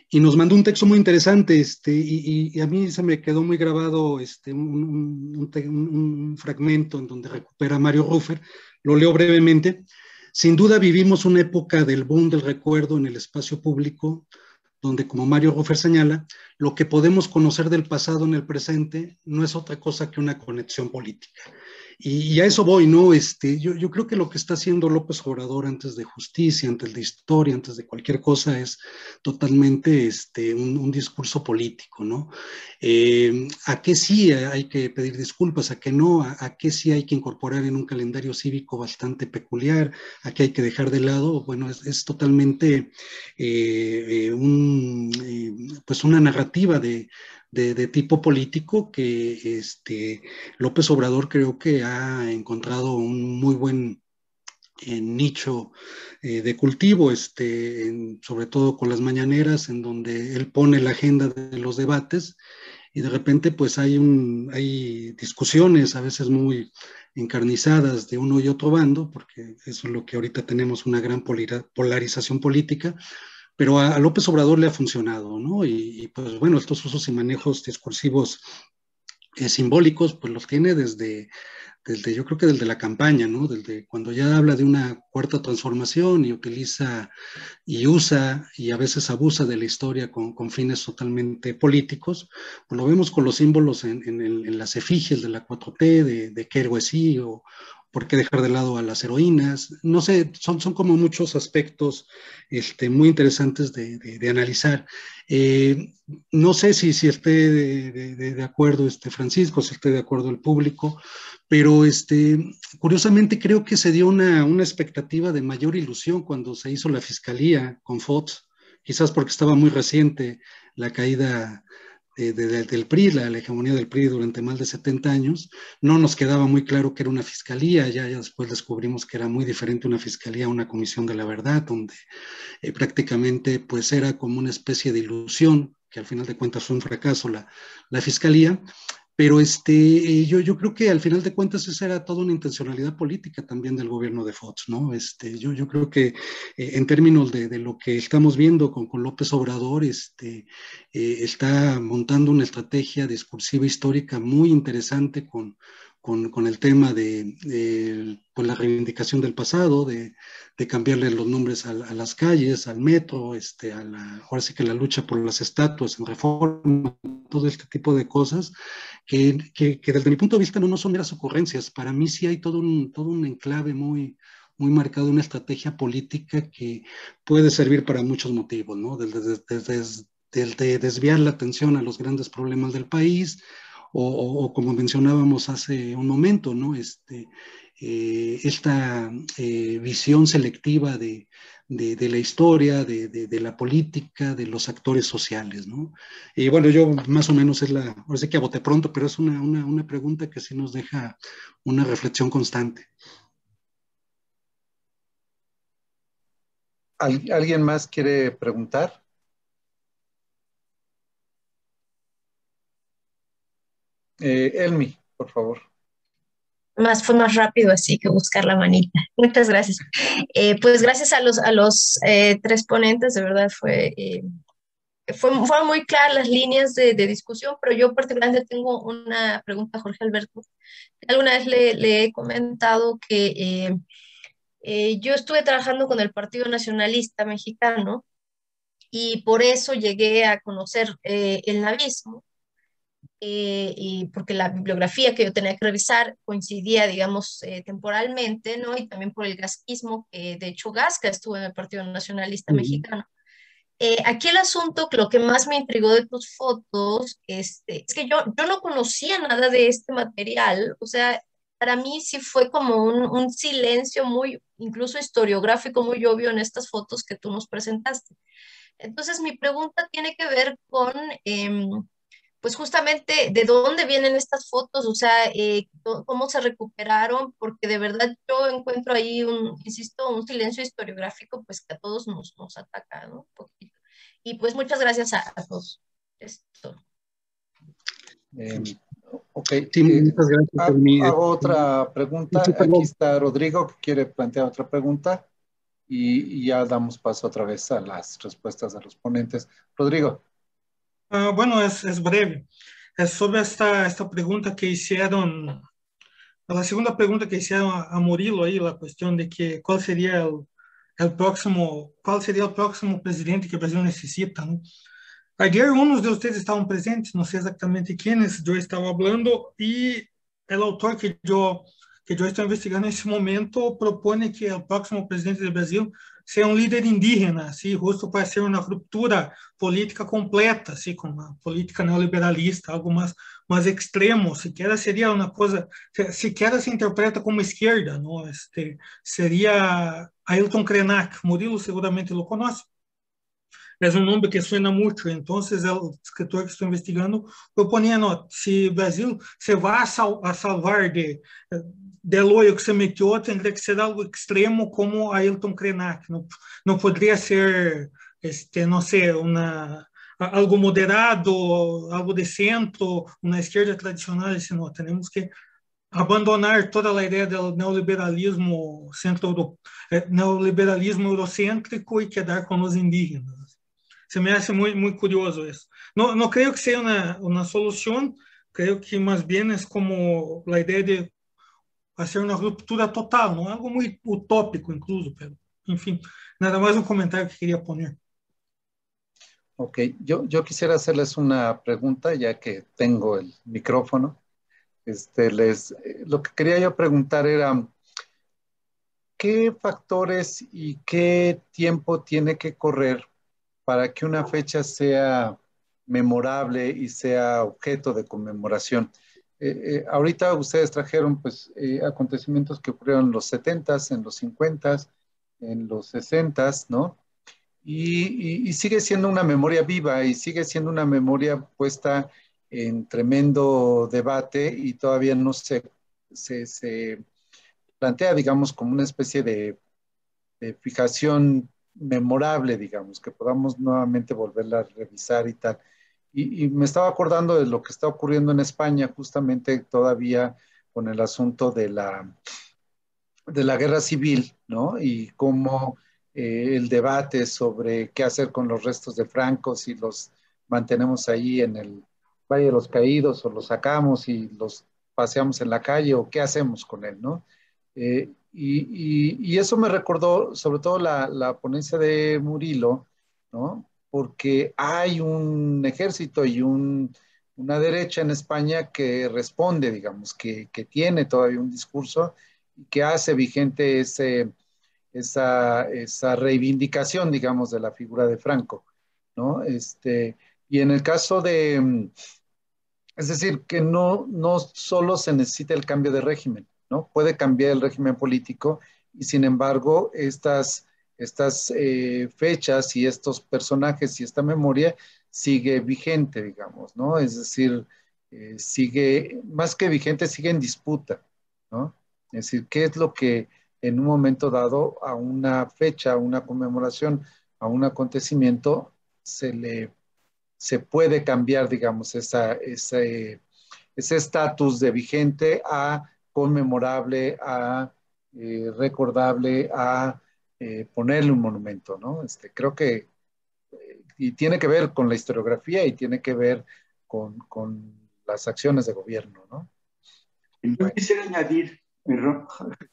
y nos mandó un texto muy interesante, y a mí se me quedó muy grabado un fragmento en donde recupera Mario Rufer, lo leo brevemente. Sin duda vivimos una época del boom del recuerdo en el espacio público, donde, como Mario Rufer señala, lo que podemos conocer del pasado en el presente no es otra cosa que una conexión política. Y a eso voy, ¿no? Yo creo que lo que está haciendo López Obrador antes de justicia, antes de historia, antes de cualquier cosa, es totalmente un discurso político, ¿no? ¿A qué sí hay que pedir disculpas? ¿A qué no? ¿A qué sí hay que incorporar en un calendario cívico bastante peculiar? ¿A qué hay que dejar de lado? Bueno, es totalmente pues una narrativa de tipo político que López Obrador creo que ha encontrado un muy buen nicho de cultivo, sobre todo con las mañaneras, en donde él pone la agenda de los debates y de repente pues hay discusiones a veces muy encarnizadas de uno y otro bando, porque eso es lo que ahorita tenemos, una gran polarización política, pero a López Obrador le ha funcionado, ¿no? Y pues bueno, estos usos y manejos discursivos simbólicos, pues los tiene desde yo creo que desde la campaña, ¿no? Desde cuando ya habla de una cuarta transformación y utiliza y usa y a veces abusa de la historia con fines totalmente políticos, pues lo vemos con los símbolos en las efigies de la 4T, de qué héroe sí o por qué dejar de lado a las heroínas. No sé, son como muchos aspectos muy interesantes de analizar. No sé si esté de acuerdo Francisco, si esté de acuerdo el público, pero curiosamente creo que se dio una expectativa de mayor ilusión cuando se hizo la fiscalía con Fox, quizás porque estaba muy reciente la caída del PRI, la hegemonía del PRI durante más de 70 años, no nos quedaba muy claro que era una fiscalía, ya después descubrimos que era muy diferente una fiscalía a una comisión de la verdad, donde prácticamente pues era como una especie de ilusión, que al final de cuentas fue un fracaso la fiscalía, pero yo creo que al final de cuentas esa era toda una intencionalidad política también del gobierno de Fox, ¿no? Yo creo que en términos de lo que estamos viendo con López Obrador, está montando una estrategia discursiva histórica muy interesante con el tema de pues la reivindicación del pasado, de cambiarle los nombres a las calles, al metro, ahora sí que la lucha por las estatuas en Reforma, todo este tipo de cosas, que desde mi punto de vista no son meras ocurrencias. Para mí sí hay todo un enclave muy marcado, una estrategia política que puede servir para muchos motivos, ¿no? Desde desviar la atención a los grandes problemas del país, o como mencionábamos hace un momento, ¿no? Esta visión selectiva de la historia, de la política, de los actores sociales, ¿no? Y bueno, yo más o menos ahora sí que a bote pronto, pero es una pregunta que sí nos deja una reflexión constante.
¿Alguien más quiere preguntar? Elmi, por favor.
Fue más rápido así que buscar la manita. Muchas gracias. Pues gracias a los tres ponentes, de verdad fueron muy claras las líneas de discusión, pero yo particularmente tengo una pregunta a Jorge Alberto. Alguna vez le he comentado que yo estuve trabajando con el Partido Nacionalista Mexicano y por eso llegué a conocer el navismo. Y porque la bibliografía que yo tenía que revisar coincidía, digamos, temporalmente, ¿no? Y también por el gasquismo, que de hecho Gasca estuvo en el Partido Nacionalista Mexicano. Aquí el asunto, lo que más me intrigó de tus fotos, es que yo no conocía nada de este material, o sea, para mí sí fue como un silencio muy, incluso historiográfico, muy obvio en estas fotos que tú nos presentaste. Entonces, mi pregunta tiene que ver con pues justamente de dónde vienen estas fotos, o sea, cómo se recuperaron, porque de verdad yo encuentro ahí insisto, un silencio historiográfico, pues que a todos nos ataca, ¿no? Un poquito. Y pues muchas gracias a todos. Esto.
Ok,
sí, muchas gracias.
Hago otra pregunta. Aquí está Rodrigo, que quiere plantear otra pregunta, y ya damos paso otra vez a las respuestas de los ponentes. Rodrigo.
Bueno, es breve. Es sobre esta pregunta que hicieron, la segunda pregunta que hicieron a Murilo ahí, la cuestión de que cuál sería el próximo presidente que el Brasil necesita, ¿no? Ayer unos de ustedes estaban presentes, no sé exactamente quiénes, yo estaba hablando y el autor que yo estoy investigando en ese momento propone que el próximo presidente del Brasil sea un líder indígena, así, justo para hacer una ruptura política completa, así, con una política neoliberalista, algo más extremo, siquiera sería una cosa, siquiera se interpreta como izquierda, ¿no? Sería Ailton Krenak, Murilo seguramente lo conoce. Es un nombre que suena mucho, entonces el escritor que estoy investigando proponía, no, si Brasil se va a salvar del hoyo que se metió, tendría que ser algo extremo como Ailton Krenak, no podría ser, no sé, algo moderado, algo de centro, una izquierda tradicional, sino tenemos que abandonar toda a ideia do neoliberalismo neoliberalismo eurocêntrico e quedar com os indígenas. Se me hace muy curioso eso. No creo que sea una solución, creo que más bien es como la idea de a ser una ruptura total, ¿no? Algo muy utópico incluso, pero, en fin, nada más un comentario que quería poner.
Ok, yo quisiera hacerles una pregunta, ya que tengo el micrófono. Lo que quería yo preguntar era, ¿qué factores y qué tiempo tiene que correr para que una fecha sea memorable y sea objeto de conmemoración? Ahorita ustedes trajeron pues acontecimientos que ocurrieron en los 70s, en los 50s, en los 60s, ¿no? Y sigue siendo una memoria viva y sigue siendo una memoria puesta en tremendo debate y todavía no se plantea, digamos, como una especie de fijación memorable, digamos, que podamos nuevamente volverla a revisar y tal. Y me estaba acordando de lo que está ocurriendo en España, justamente todavía con el asunto de la guerra civil, ¿no? Y cómo el debate sobre qué hacer con los restos de Franco, si los mantenemos ahí en el Valle de los Caídos o los sacamos y los paseamos en la calle o qué hacemos con él, ¿no? Y eso me recordó sobre todo la ponencia de Murillo, ¿no? Porque hay un ejército y una derecha en España que responde, digamos, que tiene todavía un discurso y que hace vigente esa reivindicación, digamos, de la figura de Franco, ¿no? Y en el caso es decir, que no solo se necesita el cambio de régimen, ¿no? Puede cambiar el régimen político y sin embargo estas fechas y estos personajes y esta memoria sigue vigente, digamos, ¿no? Es decir, sigue, más que vigente, sigue en disputa, ¿no? Es decir, ¿qué es lo que en un momento dado a una fecha, a una conmemoración, a un acontecimiento se puede cambiar, digamos, ese estatus de vigente a conmemorable, a recordable, a ponerle un monumento, ¿no? Creo que, y tiene que ver con la historiografía y tiene que ver con las acciones de gobierno, ¿no?
Yo quisiera añadir,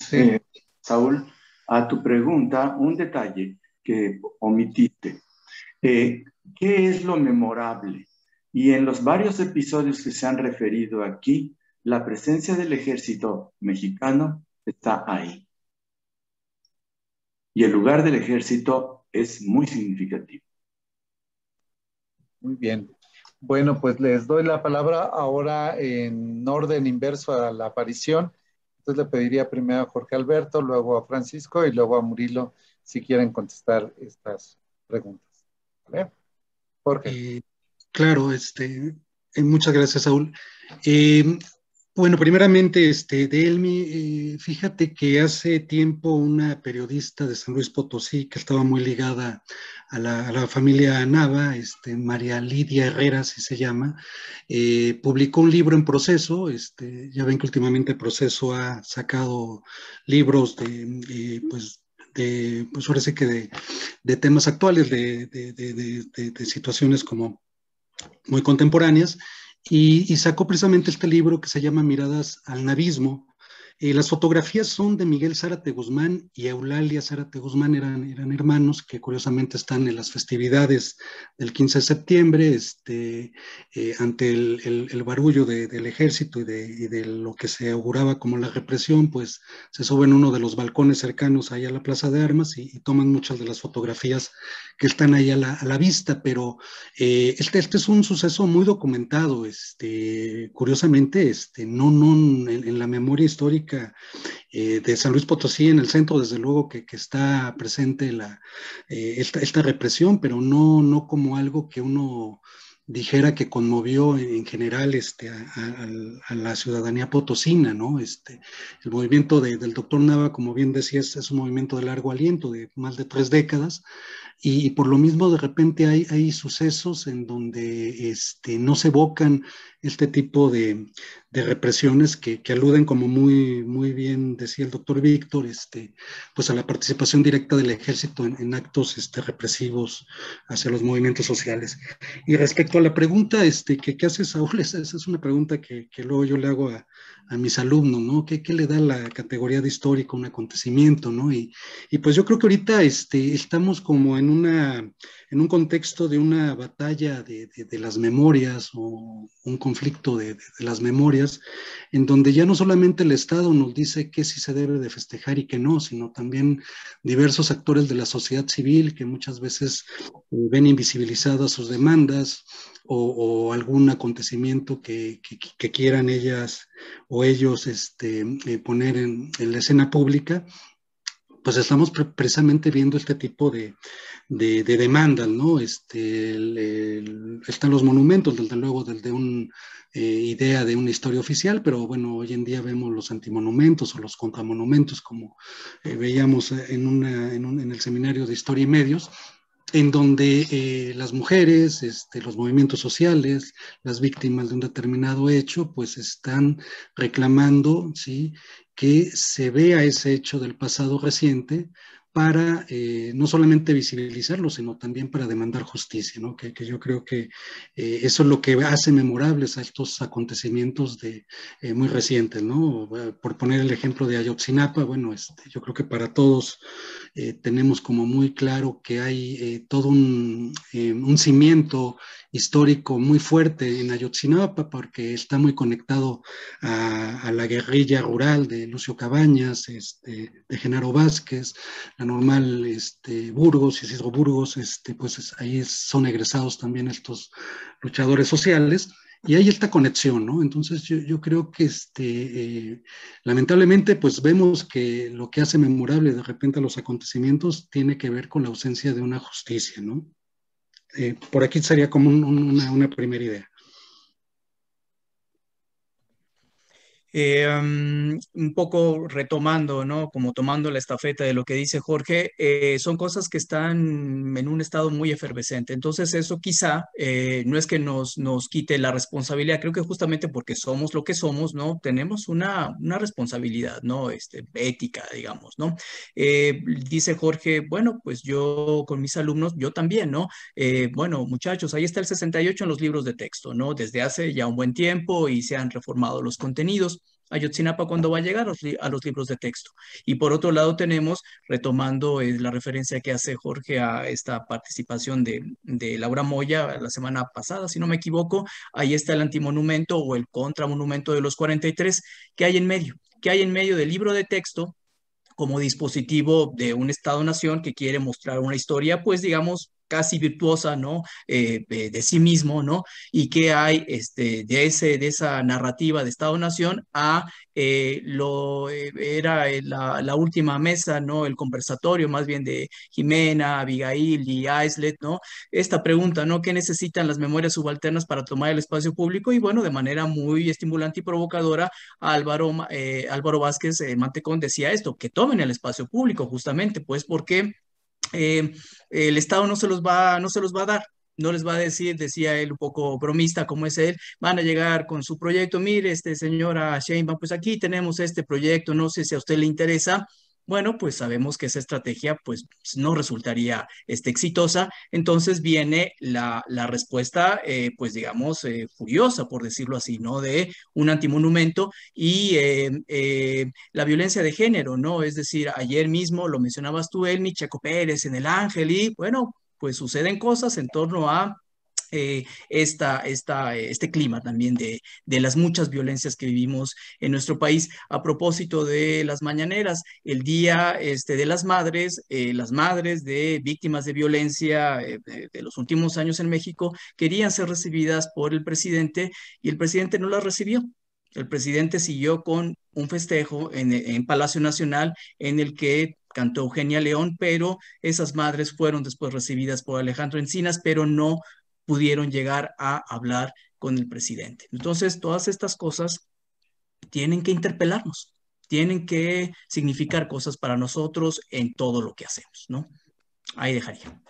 Sí.
Saúl, a tu pregunta un detalle que omitiste. ¿Qué es lo memorable? Y en los varios episodios que se han referido aquí, la presencia del ejército mexicano está ahí. Y el lugar del ejército es muy significativo.
Muy bien. Bueno, pues les doy la palabra ahora en orden inverso a la aparición. Entonces le pediría primero a Jorge Alberto, luego a Francisco y luego a Murillo si quieren contestar estas preguntas. ¿Vale? Jorge.
Claro, muchas gracias, Saúl. Bueno, primeramente, Delmi, fíjate que hace tiempo una periodista de San Luis Potosí que estaba muy ligada a la familia Nava, María Lidia Herrera, así se llama, publicó un libro en Proceso. Ya ven que últimamente Proceso ha sacado libros pues ahora sí que de temas actuales, de situaciones como muy contemporáneas, y sacó precisamente este libro que se llama Miradas al Navismo. Las fotografías son de Miguel Zárate Guzmán y Eulalia Zárate Guzmán, eran hermanos que curiosamente están en las festividades del 15 de septiembre, ante el barullo del ejército y de lo que se auguraba como la represión, pues se suben uno de los balcones cercanos ahí a la Plaza de Armas y toman muchas de las fotografías que están ahí a la vista, pero este es un suceso muy documentado, curiosamente, en la memoria histórica de San Luis Potosí, en el centro, desde luego que está presente esta represión, pero no como algo que uno dijera que conmovió en general a la ciudadanía potosina, ¿no? El movimiento del doctor Nava, como bien decías, es un movimiento de largo aliento, de más de 3 décadas, y por lo mismo de repente hay sucesos en donde no se evocan este tipo de represiones que aluden, como muy bien decía el doctor Víctor, pues a la participación directa del ejército en actos represivos hacia los movimientos sociales. Y respecto a la pregunta ¿qué hace Saúl? Esa es una pregunta que luego yo le hago a mis alumnos, ¿no? ¿Qué le da la categoría de histórico a un acontecimiento, ¿no? Y pues yo creo que ahorita estamos como en un contexto de una batalla de las memorias, o un conflicto de las memorias, en donde ya no solamente el Estado nos dice qué sí se debe de festejar y qué no, sino también diversos actores de la sociedad civil que muchas veces ven invisibilizadas sus demandas, o algún acontecimiento que quieran ellas o ellos poner en la escena pública. Pues estamos precisamente viendo este tipo de demandas, ¿no? Están los monumentos, desde luego, desde una idea de una historia oficial, pero bueno, hoy en día vemos los antimonumentos o los contramonumentos, como veíamos en el seminario de Historia y Medios, en donde las mujeres, los movimientos sociales, las víctimas de un determinado hecho, pues están reclamando, ¿sí?, que se vea ese hecho del pasado reciente para no solamente visibilizarlo, sino también para demandar justicia, ¿no? Que yo creo que eso es lo que hace memorables a estos acontecimientos muy recientes, ¿no? Por poner el ejemplo de Ayotzinapa, bueno, yo creo que para todos tenemos como muy claro que hay todo un cimiento histórico muy fuerte en Ayotzinapa, porque está muy conectado a la guerrilla rural de Lucio Cabañas, de Genaro Vázquez, la normal Burgos, Isidro Burgos, pues ahí son egresados también estos luchadores sociales. Y hay esta conexión, ¿no? Entonces yo creo que lamentablemente pues vemos que lo que hace memorable de repente a los acontecimientos tiene que ver con la ausencia de una justicia, ¿no? Por aquí sería como una primera idea.
Un poco retomando, ¿no? Como tomando la estafeta de lo que dice Jorge, son cosas que están en un estado muy efervescente. Entonces, eso quizá no es que nos quite la responsabilidad, creo que justamente porque somos lo que somos, ¿no? Tenemos una responsabilidad, ¿no? Ética, digamos, ¿no? Dice Jorge, bueno, pues yo con mis alumnos, yo también, ¿no? Bueno, muchachos, ahí está el 68 en los libros de texto, ¿no? Desde hace ya un buen tiempo y se han reformado los contenidos. Ayotzinapa, ¿cuándo va a llegar a los libros de texto? Y por otro lado tenemos, retomando la referencia que hace Jorge a esta participación de Laura Moya la semana pasada, si no me equivoco, ahí está el antimonumento o el contramonumento de los 43, ¿qué hay en medio? ¿Qué hay en medio del libro de texto como dispositivo de un Estado-nación que quiere mostrar una historia, pues digamos, casi virtuosa, ¿no? De sí mismo, ¿no? Y que hay de esa narrativa de Estado-nación a era la última mesa, ¿no? El conversatorio más bien de Jimena, Abigail y Aislet, ¿no? Esta pregunta, ¿no? ¿Qué necesitan las memorias subalternas para tomar el espacio público? Y bueno, de manera muy estimulante y provocadora, Álvaro Vázquez Mantecón decía esto, que tomen el espacio público justamente, pues porque el Estado no se los va a dar. No les va a decir, decía él un poco bromista como es él, van a llegar con su proyecto, mire, señora Sheinbaum, pues aquí tenemos este proyecto, no sé si a usted le interesa. Bueno, pues sabemos que esa estrategia pues no resultaría exitosa, entonces viene la respuesta pues digamos furiosa, por decirlo así, ¿no? De un antimonumento y la violencia de género, ¿no? Es decir, ayer mismo lo mencionabas tú, Elmi, Checo Pérez en El Ángel y bueno, pues suceden cosas en torno a este clima también de las muchas violencias que vivimos en nuestro país. A propósito de las mañaneras, el día de las madres de víctimas de violencia de los últimos años en México querían ser recibidas por el presidente y el presidente no las recibió. El presidente siguió con un festejo en Palacio Nacional en el que cantó Eugenia León, pero esas madres fueron después recibidas por Alejandro Encinas, pero no pudieron llegar a hablar con el presidente. Entonces, todas estas cosas tienen que interpelarnos, tienen que significar cosas para nosotros en todo lo que hacemos, ¿no? Ahí dejaría.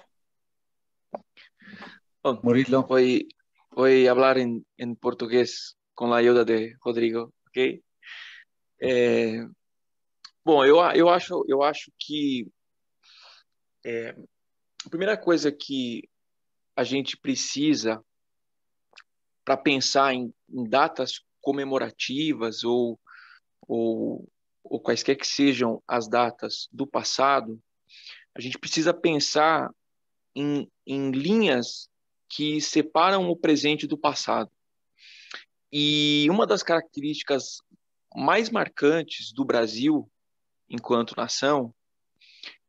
Oh,
Murilo.
voy voy a hablar en portugués con la ayuda de Rodrigo, ok? Bom, eu acho que a primeira coisa que a gente precisa para pensar em datas comemorativas ou quaisquer que sejam as datas do passado, a gente precisa pensar em linhas que separam o presente do passado. E uma das características mais marcantes do Brasil, enquanto nação,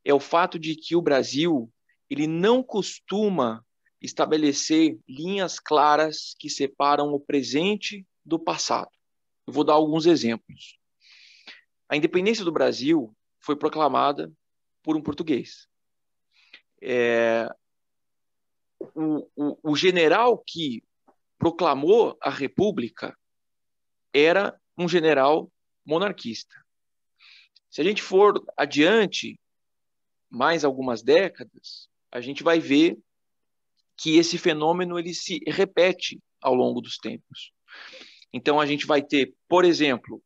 é o fato de que o Brasil ele não costuma estabelecer linhas claras que separam o presente do passado. Eu vou dar alguns exemplos. A independência do Brasil foi proclamada por um português. O general que proclamou a República era um general monarquista. Se a gente for adiante, mais algumas décadas, a gente vai ver que esse fenômeno ele se repete ao longo dos tempos. Então, a gente vai ter, por exemplo,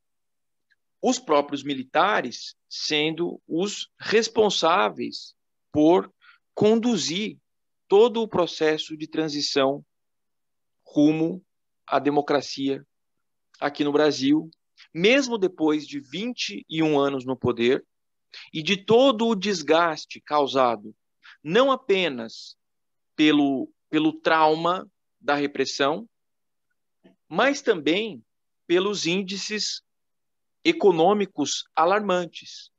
os próprios militares sendo os responsáveis por conduzir todo o processo de transição rumo à democracia aqui no Brasil, mesmo depois de 21 anos no poder, e de todo o desgaste causado não apenas pelo trauma da repressão, mas também pelos índices econômicos alarmantes,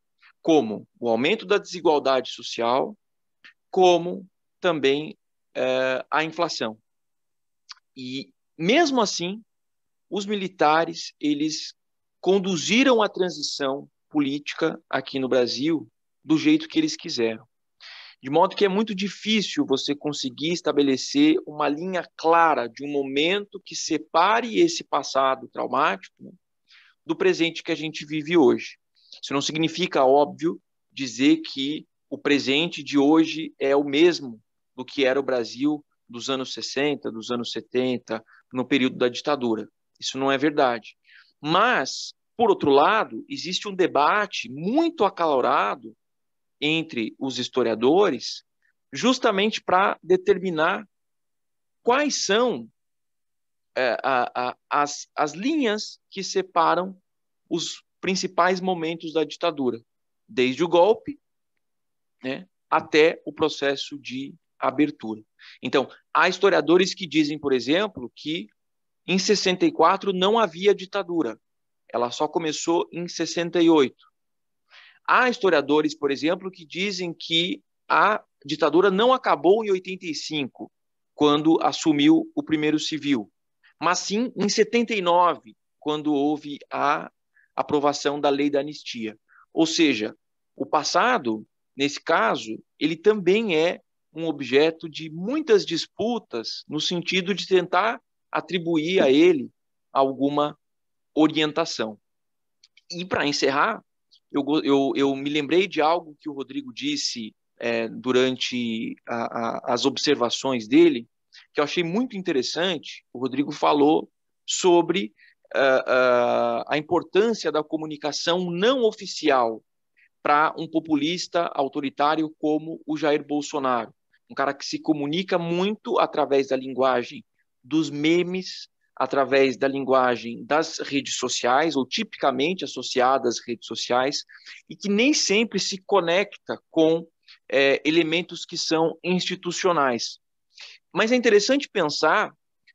como o aumento da desigualdade social, como também a inflação. E, mesmo assim, os militares eles conduziram a transição política aqui no Brasil do jeito que eles quiseram. De modo que é muito difícil você conseguir estabelecer uma linha clara de um momento que separe esse passado traumático, né, do presente que a gente vive hoje. Isso não significa, óbvio, dizer que o presente de hoje é o mesmo do que era o Brasil dos anos 60, dos anos 70, no período da ditadura. Isso não é verdade. Mas, por outro lado, existe um debate muito acalorado entre os historiadores, justamente para determinar quais são as linhas que separam os principais momentos da ditadura, desde o golpe, né, até o processo de abertura. Então, há historiadores que dizem, por exemplo, que em 64 não havia ditadura, ela só começou em 68. Há historiadores, por exemplo, que dizem que a ditadura não acabou em 85, quando assumiu o primeiro civil, mas sim em 79, quando houve a aprovação da lei da anistia. Ou seja, o passado, nesse caso, ele também é um objeto de muitas disputas no sentido de tentar atribuir a ele alguma orientação. E, para encerrar, eu me lembrei de algo que o Rodrigo disse durante as observações dele, que eu achei muito interessante. O Rodrigo falou sobre a importância da comunicação não oficial para um populista autoritário como o Jair Bolsonaro, um cara que se comunica muito através da linguagem dos memes, através da linguagem das redes sociais, ou tipicamente associadas às redes sociais, e que nem sempre se conecta com elementos que são institucionais. Mas é interessante pensar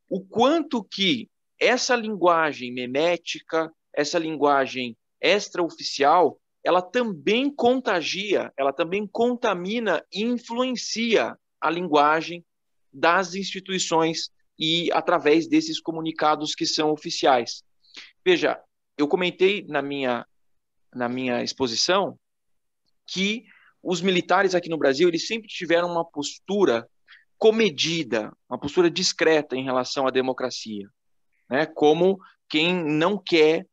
o quanto que essa linguagem memética, essa linguagem extraoficial, ela também contagia, ela também contamina e influencia a linguagem das instituições e através desses comunicados que são oficiais. Veja, eu comentei na minha exposição que os militares aqui no Brasil eles sempre tiveram uma postura comedida, uma postura discreta em relação à democracia, né? Como quem não quer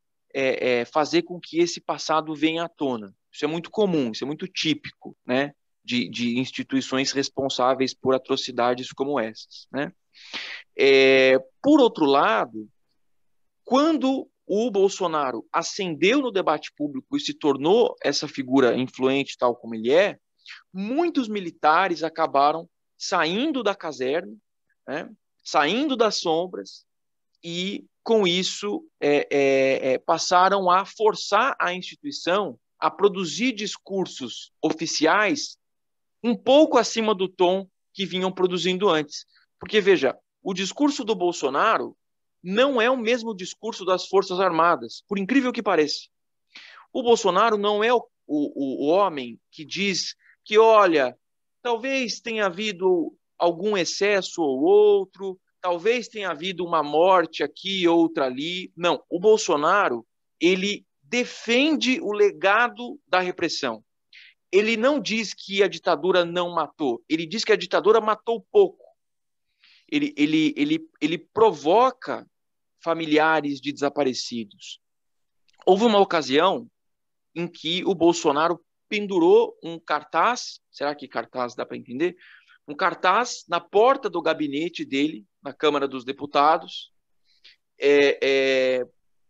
fazer com que esse passado venha à tona. Isso é muito comum, isso é muito típico, né? De instituições responsáveis por atrocidades como essas, né? Por outro lado, quando o Bolsonaro ascendeu no debate público e se tornou essa figura influente, tal como ele é, muitos militares acabaram saindo da caserna, né, saindo das sombras, e com isso passaram a forçar a instituição a produzir discursos oficiais um pouco acima do tom que vinham produzindo antes. Porque, veja, o discurso do Bolsonaro não é o mesmo discurso das Forças Armadas, por incrível que pareça. O Bolsonaro não é o homem que diz que, olha, talvez tenha havido algum excesso ou outro, talvez tenha havido uma morte aqui, outra ali. Não, o Bolsonaro, ele defende o legado da repressão. Ele não diz que a ditadura não matou, ele diz que a ditadura matou pouco. Ele provoca familiares de desaparecidos. Houve uma ocasião em que o Bolsonaro pendurou um cartaz, será que cartaz dá para entender? Um cartaz na porta do gabinete dele, na Câmara dos Deputados,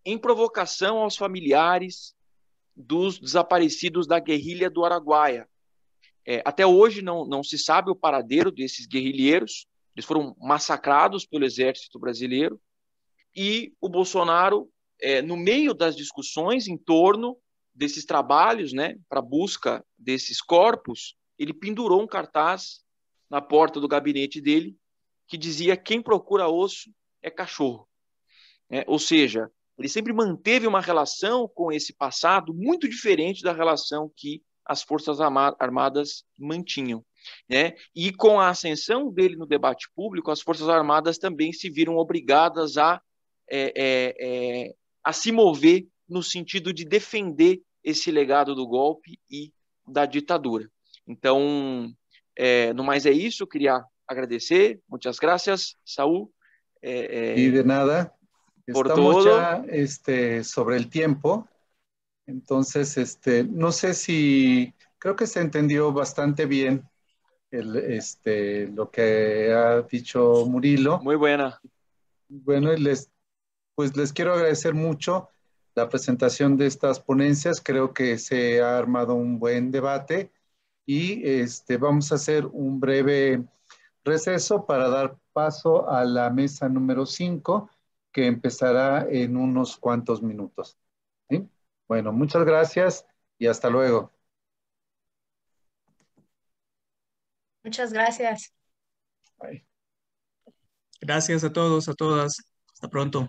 em provocação aos familiares dos desaparecidos da guerrilha do Araguaia. Até hoje não se sabe o paradeiro desses guerrilheiros, eles foram massacrados pelo exército brasileiro, e o Bolsonaro, no meio das discussões em torno desses trabalhos, né, para busca desses corpos, ele pendurou um cartaz na porta do gabinete dele que dizia: quem procura osso é cachorro. Ou seja, ele sempre manteve uma relação com esse passado muito diferente da relação que as Forças Armadas mantinham. Né? E com a ascensão dele no debate público, as Forças Armadas também se viram obrigadas a se mover no sentido de defender esse legado do golpe e da ditadura. Então, no mais é isso, eu queria agradecer, muitas gracias, Saúl.
Y de nada,
por
estamos
todo.
ya sobre el tiempo, entonces no sé si, creo que se entendió bastante bien lo que ha dicho Murilo.
Muy buena.
Bueno, pues les quiero agradecer mucho la presentación de estas ponencias. Creo que se ha armado un buen debate y vamos a hacer un breve receso para dar paso a la mesa número 5, que empezará en unos cuantos minutos. ¿Sí? Bueno, muchas gracias y hasta luego.
Muchas gracias.
Bye.
Gracias a todos, a todas. Hasta pronto.